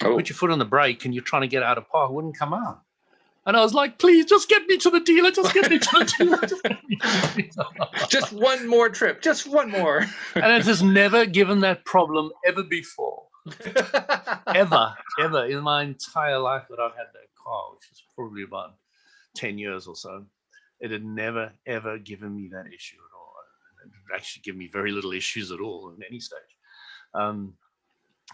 Speaker 2: Put your foot on the brake and you're trying to get out of park, it wouldn't come out. And I was like, please, just get me to the dealer. Just get me to the dealer. Just get me to the dealer.
Speaker 3: Just one more trip. Just one more.
Speaker 2: And it has never given that problem ever before. Ever in my entire life that I've had that car, which is probably about 10 years or so, it had never, ever given me that issue at all. It actually given me very little issues at all in any stage.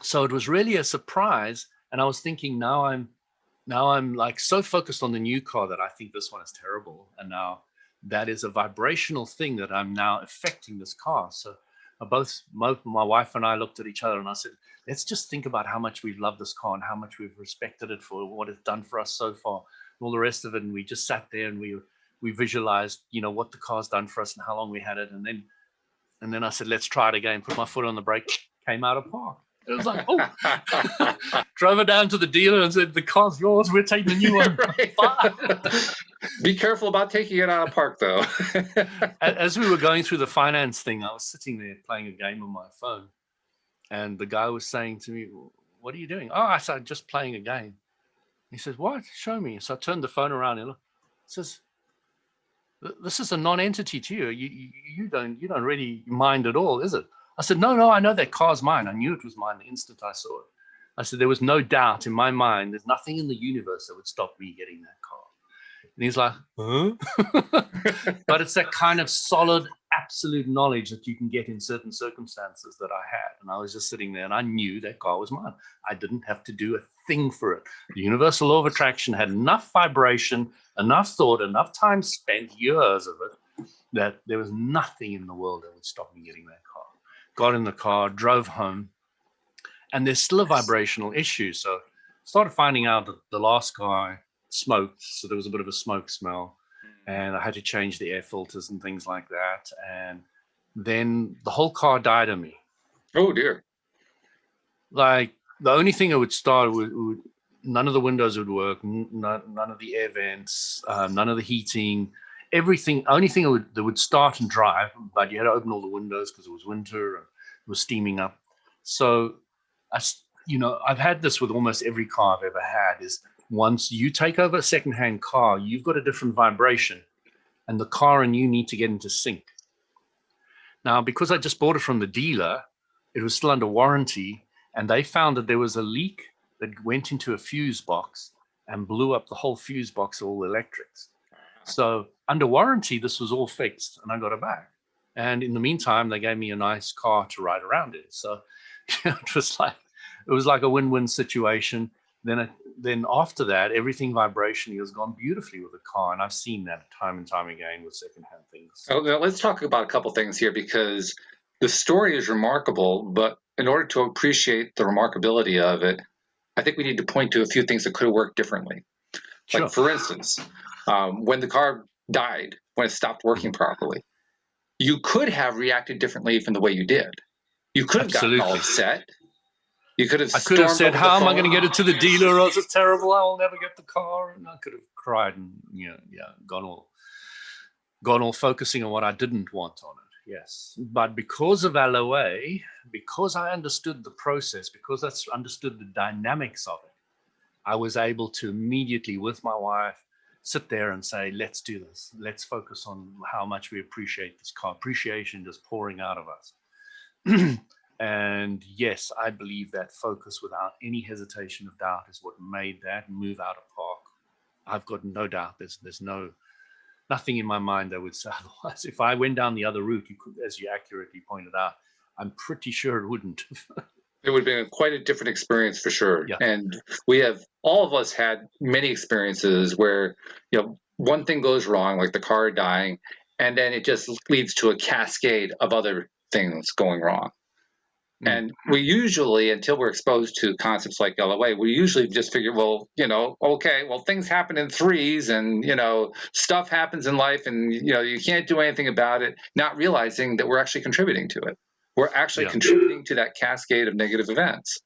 Speaker 2: So it was really a surprise. And I was thinking, now I'm like so focused on the new car that I think this one is terrible. And now that is a vibrational thing that I'm now affecting this car. So both my wife and I looked at each other and I said, let's just think about how much we've loved this car and how much we've respected it for what it's done for us so far, and all the rest of it. And we just sat there and we visualized, what the car's done for us and how long we had it. And then I said, let's try it again. Put my foot on the brake, came out of park. It was like, oh, drove it down to the dealer and said, the car's yours. We're taking the new one.
Speaker 3: Be careful about taking it out of park, though.
Speaker 2: As we were going through the finance thing, I was sitting there playing a game on my phone. And the guy was saying to me, what are you doing? Oh, I said, just playing a game. He says, what? Show me. So I turned the phone around and he says, this is a non-entity to you. You don't really mind at all, is it? I said, no, I know that car's mine. I knew it was mine the instant I saw it. I said, there was no doubt in my mind. There's nothing in the universe that would stop me getting that car. And he's like, huh? But it's that kind of solid, absolute knowledge that you can get in certain circumstances that I had. And I was just sitting there and I knew that car was mine. I didn't have to do a thing for it. The universal law of attraction had enough vibration, enough thought, enough time spent, years of it, that there was nothing in the world that would stop me getting that car. Got in the car, drove home, and there's still a vibrational issue. So started finding out that the last guy smoked, so there was a bit of a smoke smell, and I had to change the air filters and things like that. And then the whole car died on me.
Speaker 3: Oh dear.
Speaker 2: Like the only thing it would start would none of the windows would work, none of the air vents, none of the heating, everything. Only thing that would start and drive, but you had to open all the windows because it was winter and it was steaming up. So I've had this with almost every car I've ever had, is once you take over a secondhand car, you've got a different vibration and the car and you need to get into sync. Now, because I just bought it from the dealer, it was still under warranty, and they found that there was a leak that went into a fuse box and blew up the whole fuse box of all the electrics. So under warranty, this was all fixed and I got it back. And in the meantime, they gave me a nice car to ride around in. So it was like a win-win situation. Then after that, everything vibrationally has gone beautifully with the car. And I've seen that time and time again with secondhand things.
Speaker 3: So now let's talk about a couple things here, because the story is remarkable, but in order to appreciate the remarkability of it, I think we need to point to a few things that could have worked differently.
Speaker 2: Sure.
Speaker 3: Like, for instance, when the car died, when it stopped working properly, you could have reacted differently from the way you did. You could have gotten all upset. You could have.
Speaker 2: I could have said, "How am I going to get it to the dealer? Oh, it's terrible. I will never get the car." And I could have cried and gone all focusing on what I didn't want on it. Yes, but because of LOA, because I understood the process, because I understood the dynamics of it, I was able to immediately, with my wife, sit there and say, let's do this. Let's focus on how much we appreciate this car. Appreciation just pouring out of us. And yes, I believe that focus without any hesitation of doubt is what made that move out of park. I've got no doubt. There's nothing in my mind that would say otherwise. If I went down the other route, you could, as you accurately pointed out, I'm pretty sure it wouldn't.
Speaker 3: It would have been quite a different experience for sure.
Speaker 2: Yeah.
Speaker 3: And all of us had many experiences where, one thing goes wrong, like the car dying, and then it just leads to a cascade of other things going wrong. And we usually, until we're exposed to concepts like LOA, we usually just figure, things happen in threes, and, stuff happens in life, and, you can't do anything about it, not realizing that we're actually contributing to it. We're actually contributing to that cascade of negative events.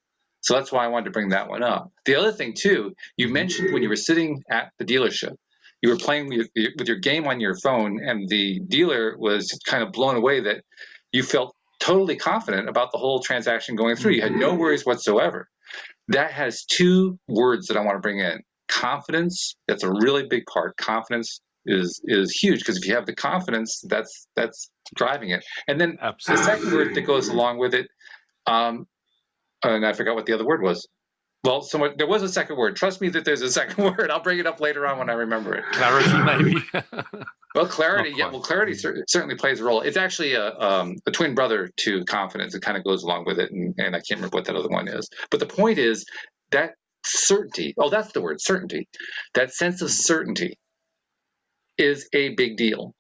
Speaker 3: So that's why I wanted to bring that one up. The other thing, too, you mentioned when you were sitting at the dealership, you were playing with your game on your phone, and the dealer was kind of blown away that you felt totally confident about the whole transaction going through. You had no worries whatsoever. That has two words that I want to bring in: confidence, that's a really big part. Confidence is huge, because if you have the confidence, that's driving it. And then
Speaker 2: Absolutely.
Speaker 3: the second word that goes along with it, and I forgot what the other word was. Well, there was a second word. Trust me that there's a second word. I'll bring it up later on when I remember it.
Speaker 2: Clarity, maybe.
Speaker 3: Well, clarity, yeah. Well, clarity certainly plays a role. It's actually a twin brother to confidence. It kind of goes along with it, and I can't remember what that other one is. But the point is that certainty. Oh, that's the word, certainty. That sense of certainty is a big deal,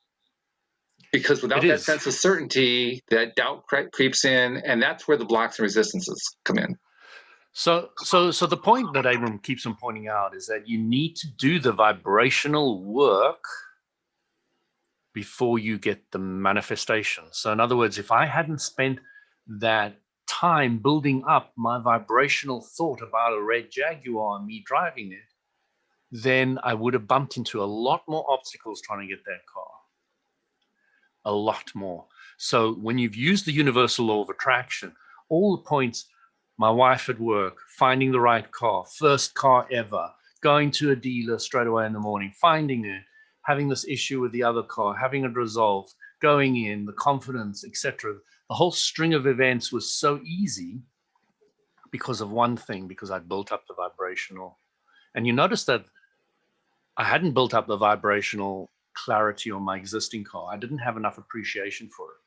Speaker 3: because without that sense of certainty, that doubt creeps in, and that's where the blocks and resistances come in.
Speaker 2: So the point that Abram keeps on pointing out is that you need to do the vibrational work before you get the manifestation. So in other words, if I hadn't spent that time building up my vibrational thought about a red Jaguar and me driving it, then I would have bumped into a lot more obstacles trying to get that car. A lot more. So when you've used the universal law of attraction, all the points, my wife at work, finding the right car, first car ever, going to a dealer straight away in the morning, finding it, having this issue with the other car, having it resolved, going in, the confidence, etc. The whole string of events was so easy because of one thing, because I'd built up the vibrational. And you notice that I hadn't built up the vibrational clarity on my existing car. I didn't have enough appreciation for it.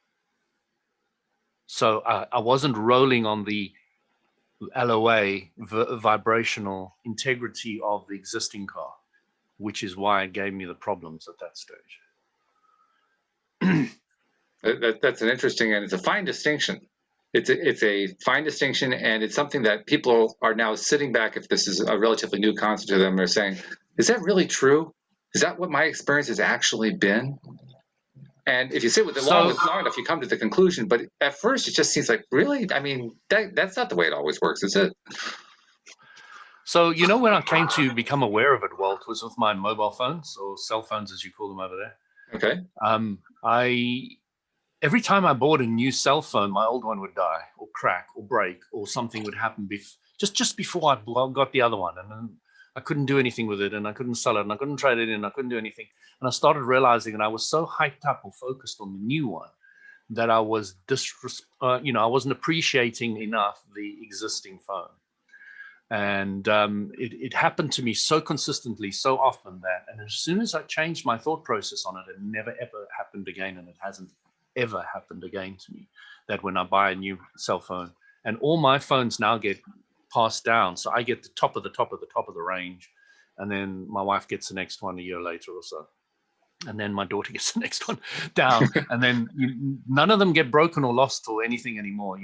Speaker 2: So I wasn't rolling on the LOA vibrational integrity of the existing car, which is why it gave me the problems at that stage.
Speaker 3: That's an interesting, and it's a fine distinction. It's a fine distinction, and it's something that people are now sitting back, if this is a relatively new concept to them, they're saying, is that really true? Is that what my experience has actually been? And if you sit with it long enough, you come to the conclusion. But at first, it just seems like, really? I mean, that's not the way it always works, is it?
Speaker 2: So, when I came to become aware of it, Walt, was with my mobile phones, or cell phones, as you call them over there.
Speaker 3: Okay.
Speaker 2: Every time I bought a new cell phone, my old one would die or crack or break, or something would happen just before I got the other one. And then I couldn't do anything with it, and I couldn't sell it, and I couldn't trade it in, I couldn't do anything. And I started realizing that I was so hyped up or focused on the new one that I was I wasn't appreciating enough the existing phone. And it happened to me so consistently, so often that, and as soon as I changed my thought process on it, it never ever happened again, and it hasn't ever happened again to me, that when I buy a new cell phone, and all my phones now get passed down, so I get the top of the range, and then my wife gets the next one a year later or so, and then my daughter gets the next one down, and then none of them get broken or lost or anything anymore.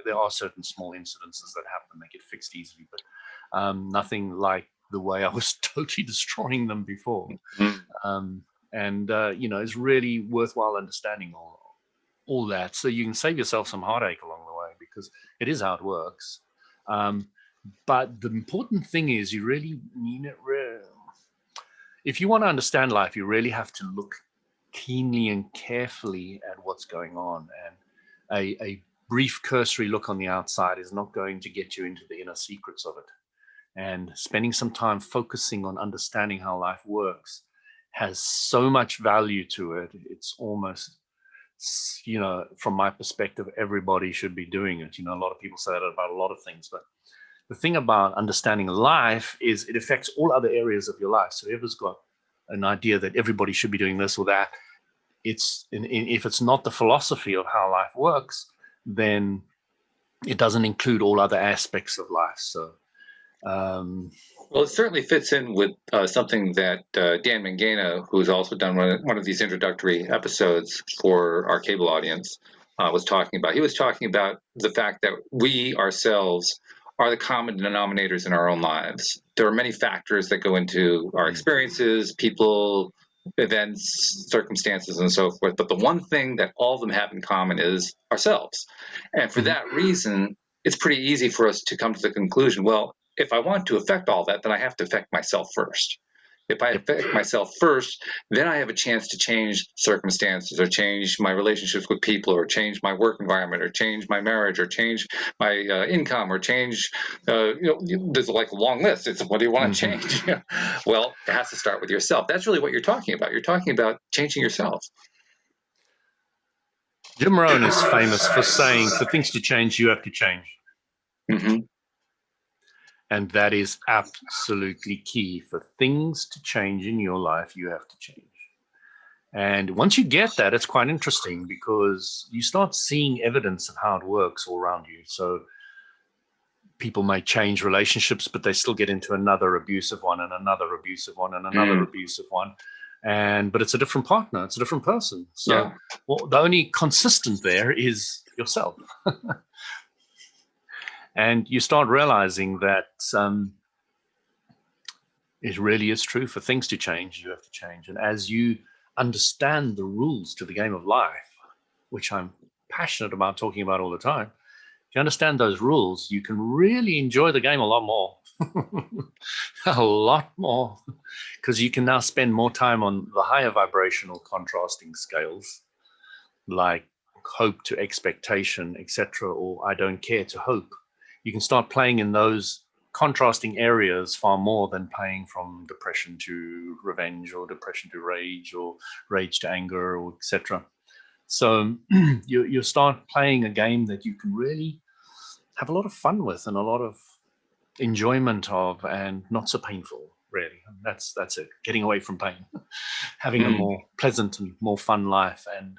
Speaker 2: There are certain small incidences that happen, they get fixed easily, but nothing like the way I was totally destroying them before. It's really worthwhile understanding all that, so you can save yourself some heartache along the way, because it is how it works. But the important thing is, you really need it. If you want to understand life, you really have to look keenly and carefully at what's going on. And a brief cursory look on the outside is not going to get you into the inner secrets of it. And spending some time focusing on understanding how life works has so much value to it. It's almost, from my perspective, everybody should be doing it. A lot of people say that about a lot of things, but the thing about understanding life is it affects all other areas of your life. So whoever's got an idea that everybody should be doing this or that, if it's not the philosophy of how life works, then it doesn't include all other aspects of life. So
Speaker 3: well, it certainly fits in with something that Dan Mangena, who's also done one of these introductory episodes for our cable audience, was talking about. He was talking about the fact that we ourselves are the common denominators in our own lives. There are many factors that go into our experiences, people, events, circumstances, and so forth. But the one thing that all of them have in common is ourselves. And for that reason, it's pretty easy for us to come to the conclusion, well, if I want to affect all that, then I have to affect myself first. If I affect myself first, then I have a chance to change circumstances or change my relationships with people or change my work environment or change my marriage or change my income or change, there's like a long list. It's what do you want to change? Well, it has to start with yourself. That's really what you're talking about. You're talking about changing yourself.
Speaker 2: Jim Rohn is famous for saying, for things to change, you have to change.
Speaker 3: Mm-hmm.
Speaker 2: And that is absolutely key. For things to change in your life, you have to change. And once you get that, it's quite interesting because you start seeing evidence of how it works all around you. So people may change relationships, but they still get into another abusive one and another abusive one and another abusive one. But it's a different partner, it's a different person. So well, the only consistent there is yourself. And you start realizing that it really is true. For things to change, you have to change. And as you understand the rules to the game of life, which I'm passionate about talking about all the time, if you understand those rules, you can really enjoy the game a lot more. A lot more, because you can now spend more time on the higher vibrational contrasting scales, like hope to expectation, etc., or I don't care to hope. You can start playing in those contrasting areas far more than playing from depression to revenge or depression to rage or rage to anger or etc. So you start playing a game that you can really have a lot of fun with and a lot of enjoyment of, and not so painful, really. That's it. Getting away from pain, having a more pleasant and more fun life, and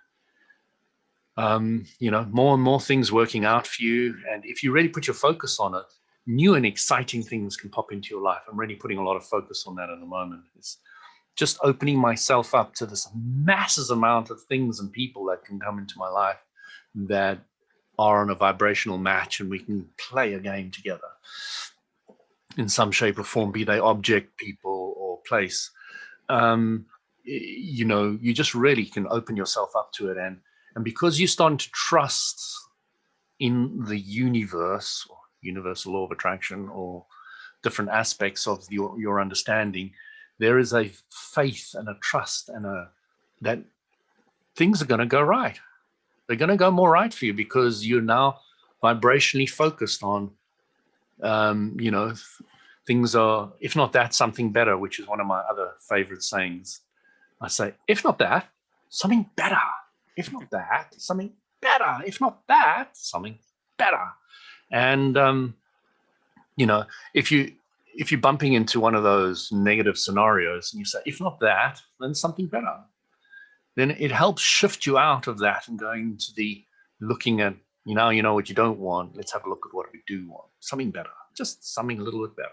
Speaker 2: more and more things working out for you. And if you really put your focus on it, new and exciting things can pop into your life. I'm really putting a lot of focus on that at the moment. It's just opening myself up to this massive amount of things and people that can come into my life that are on a vibrational match, and we can play a game together in some shape or form, be they object, people, or place. You just really can open yourself up to it. And because you're starting to trust in the universe, or universal law of attraction, or different aspects of your understanding, there is a faith and a trust and that things are going to go right. They're going to go more right for you because you're now vibrationally focused on, things are, if not that, something better, which is one of my other favorite sayings. I say, if not that, something better. If not that, something better. If not that, something better. And, if you're bumping into one of those negative scenarios and you say, if not that, then something better, then it helps shift you out of that and going to the looking at, you know what you don't want. Let's have a look at what we do want. Something better, just something a little bit better.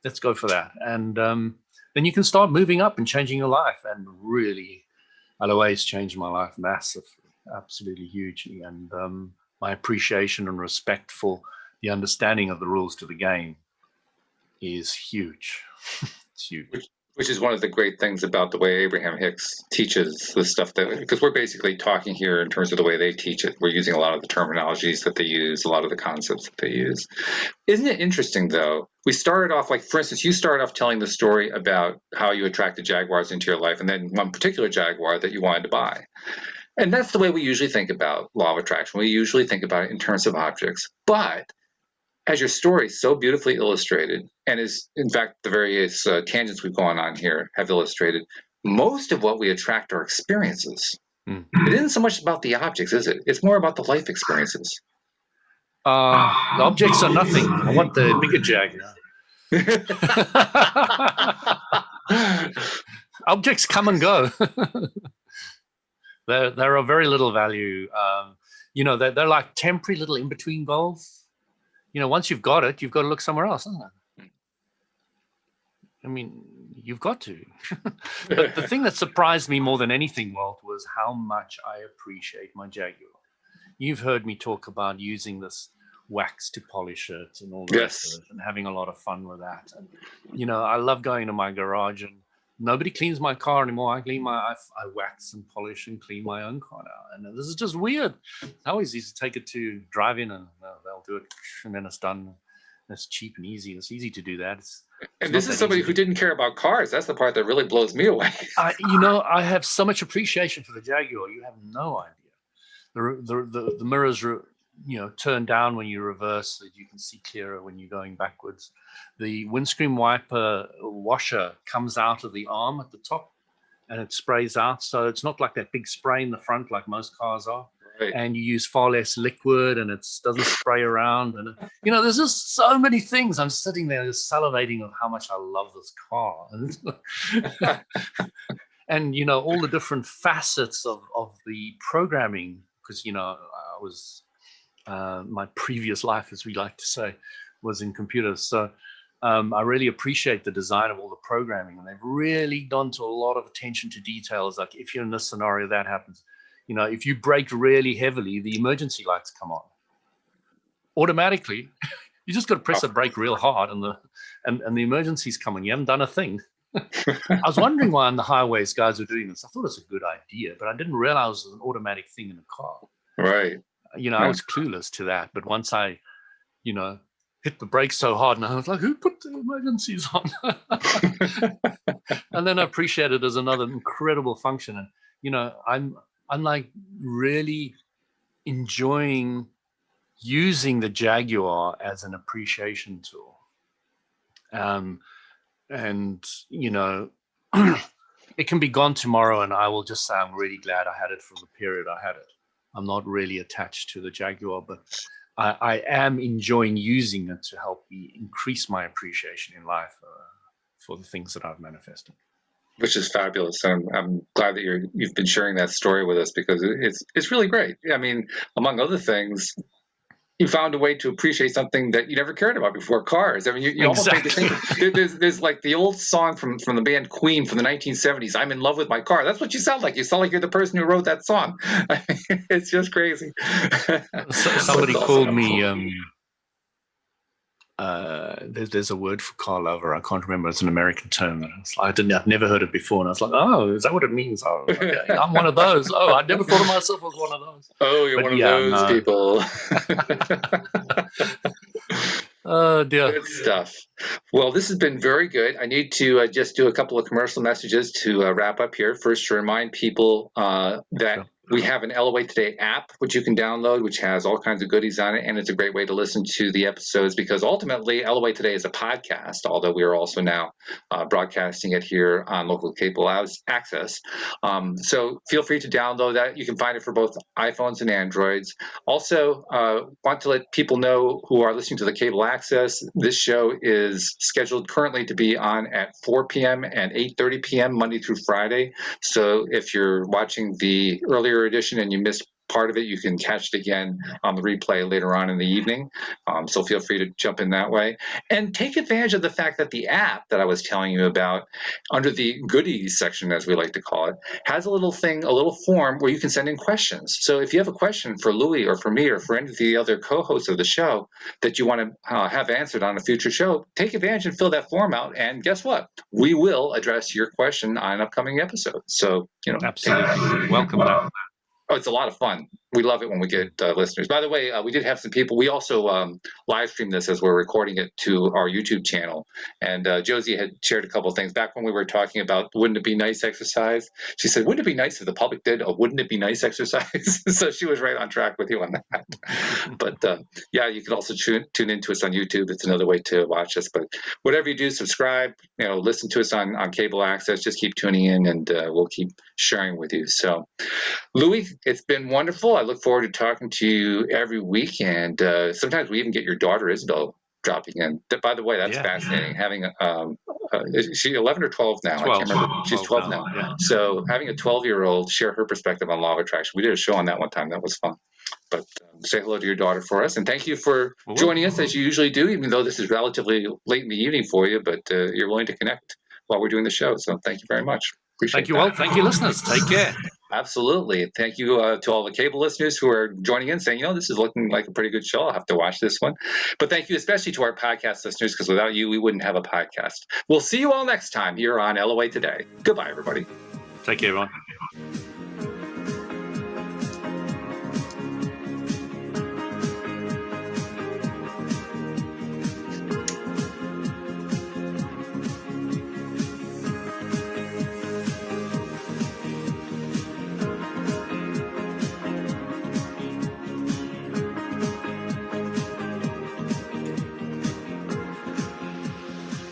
Speaker 2: Let's go for that. And then you can start moving up and changing your life. And really, LOA has changed my life massively, absolutely hugely. And my appreciation and respect for the understanding of the rules to the game is huge. It's huge.
Speaker 3: Which is one of the great things about the way Abraham-Hicks teaches the stuff because we're basically talking here in terms of the way they teach it. We're using a lot of the terminologies that they use, a lot of the concepts that they use. Isn't it interesting, though? We started off, like, for instance, you started off telling the story about how you attracted Jaguars into your life, and then one particular Jaguar that you wanted to buy. And that's the way we usually think about law of attraction. We usually think about it in terms of objects. But as your story so beautifully illustrated, and is, in fact, the various tangents we've gone on here have illustrated, most of what we attract are experiences. It isn't so much about the objects, is it? It's more about the life experiences.
Speaker 2: The objects are nothing. I want the bigger Jag now. Objects come and go. They're of very little value. They're like temporary little in-between goals. Once you've got it, you've got to look somewhere else, isn't it? I mean, you've got to. But the thing that surprised me more than anything, Walt, was how much I appreciate my Jaguar. You've heard me talk about using this wax to polish it and all the rest of it, and having a lot of fun with that. And, I love going to my garage, and nobody cleans my car anymore. I wax and polish and clean my own car now. And this is just weird. I always used to take it to drive in and they'll do it and then it's done. That's cheap and easy. It's easy to do that. It's
Speaker 3: And
Speaker 2: not
Speaker 3: this is
Speaker 2: that
Speaker 3: somebody
Speaker 2: easy.
Speaker 3: who didn't care about cars. That's the part that really blows me away.
Speaker 2: I have so much appreciation for the Jaguar. You have no idea. The mirrors, turn down when you reverse, so that you can see clearer when you're going backwards. The windscreen wiper washer comes out of the arm at the top, and it sprays out. So it's not like that big spray in the front like most cars are.
Speaker 3: Right.
Speaker 2: And you use far less liquid, and it doesn't spray around. And there's just so many things. I'm sitting there just salivating of how much I love this car, and all the different facets of the programming. Because I was my previous life, as we like to say, was in computers. So I really appreciate the design of all the programming, and they've really gone to a lot of attention to details. Like if you're in this scenario, that happens. If you brake really heavily, the emergency lights come on automatically. You just got to press the brake real hard, and the emergency's coming. You haven't done a thing. I was wondering why on the highways guys were doing this. I thought it's a good idea, but I didn't realize it was an automatic thing in a car.
Speaker 3: Right.
Speaker 2: I was clueless to that. But once I, hit the brakes so hard, and I was like, who put the emergencies on? And then I appreciate it as another incredible function. And, I'm like really enjoying using the Jaguar as an appreciation tool. And it can be gone tomorrow, and I will just say I'm really glad I had it for the period I had it. I'm not really attached to the Jaguar, but I am enjoying using it to help me increase my appreciation in life for the things that I've manifested.
Speaker 3: Which is fabulous. I'm glad that you've been sharing that story with us, because it's really great. I mean, among other things, you found a way to appreciate something that you never cared about before, cars. I mean, you almost made me think. There's like the old song from the band Queen from the 1970s, "I'm in love with my car." That's what you sound like. You sound like you're the person who wrote that song. It's just crazy.
Speaker 2: Somebody called me. There's a word for car lover. I can't remember. It's an American term. I've never heard it before, and I was like, "Oh, is that what it means?" Oh, okay. I'm one of those. Oh, I never thought of myself as one of those.
Speaker 3: Oh, you're one of those people.
Speaker 2: Oh dear.
Speaker 3: Good stuff. Well, this has been very good. I need to just do a couple of commercial messages to wrap up here. First, to remind people that we have an LOA Today app, which you can download, which has all kinds of goodies on it. And it's a great way to listen to the episodes, because ultimately LOA Today is a podcast, although we are also now broadcasting it here on local cable access. So feel free to download that. You can find it for both iPhones and Androids. Also, want to let people know who are listening to the cable access, this show is scheduled currently to be on at 4 p.m. and 8:30 p.m. Monday through Friday. So if you're watching the earlier edition and you missed part of it, you can catch it again on the replay later on in the evening. So feel free to jump in that way. And take advantage of the fact that the app that I was telling you about, under the goodies section, as we like to call it, has a little form where you can send in questions. So if you have a question for Louis or for me or for any of the other co-hosts of the show that you want to have answered on a future show, take advantage and fill that form out. And guess what? We will address your question on an upcoming episode. So,
Speaker 2: absolutely welcome that.
Speaker 3: Oh, it's a lot of fun. We love it when we get listeners. By the way, we did have some people. We also live streamed this as we're recording it to our YouTube channel. And Josie had shared a couple of things back when we were talking about wouldn't it be nice exercise. She said, wouldn't it be nice if the public did a wouldn't it be nice exercise? So she was right on track with you on that. But yeah, you can also tune into us on YouTube. It's another way to watch us. But whatever you do, subscribe, listen to us on cable access. Just keep tuning in, and we'll keep sharing with you. So, Louis, it's been wonderful. I look forward to talking to you every week, and sometimes we even get your daughter Isabel dropping in. By the way, that's fascinating. Having is she 11 or 12 now?
Speaker 2: 12.
Speaker 3: I can't remember. She's 12 now.
Speaker 2: Yeah.
Speaker 3: So having a 12-year-old share her perspective on law of attraction. We did a show on that one time. That was fun. But say hello to your daughter for us, and thank you for joining us as you usually do, even though this is relatively late in the evening for you, but you're willing to connect while we're doing the show. So thank you very much.
Speaker 2: Thank you, Walt. Thank you, listeners. Take care.
Speaker 3: Absolutely. Thank you to all the cable listeners who are joining in saying, this is looking like a pretty good show. I'll have to watch this one. But thank you especially to our podcast listeners, because without you, we wouldn't have a podcast. We'll see you all next time here on LOA Today. Goodbye, everybody.
Speaker 2: Take care, everyone.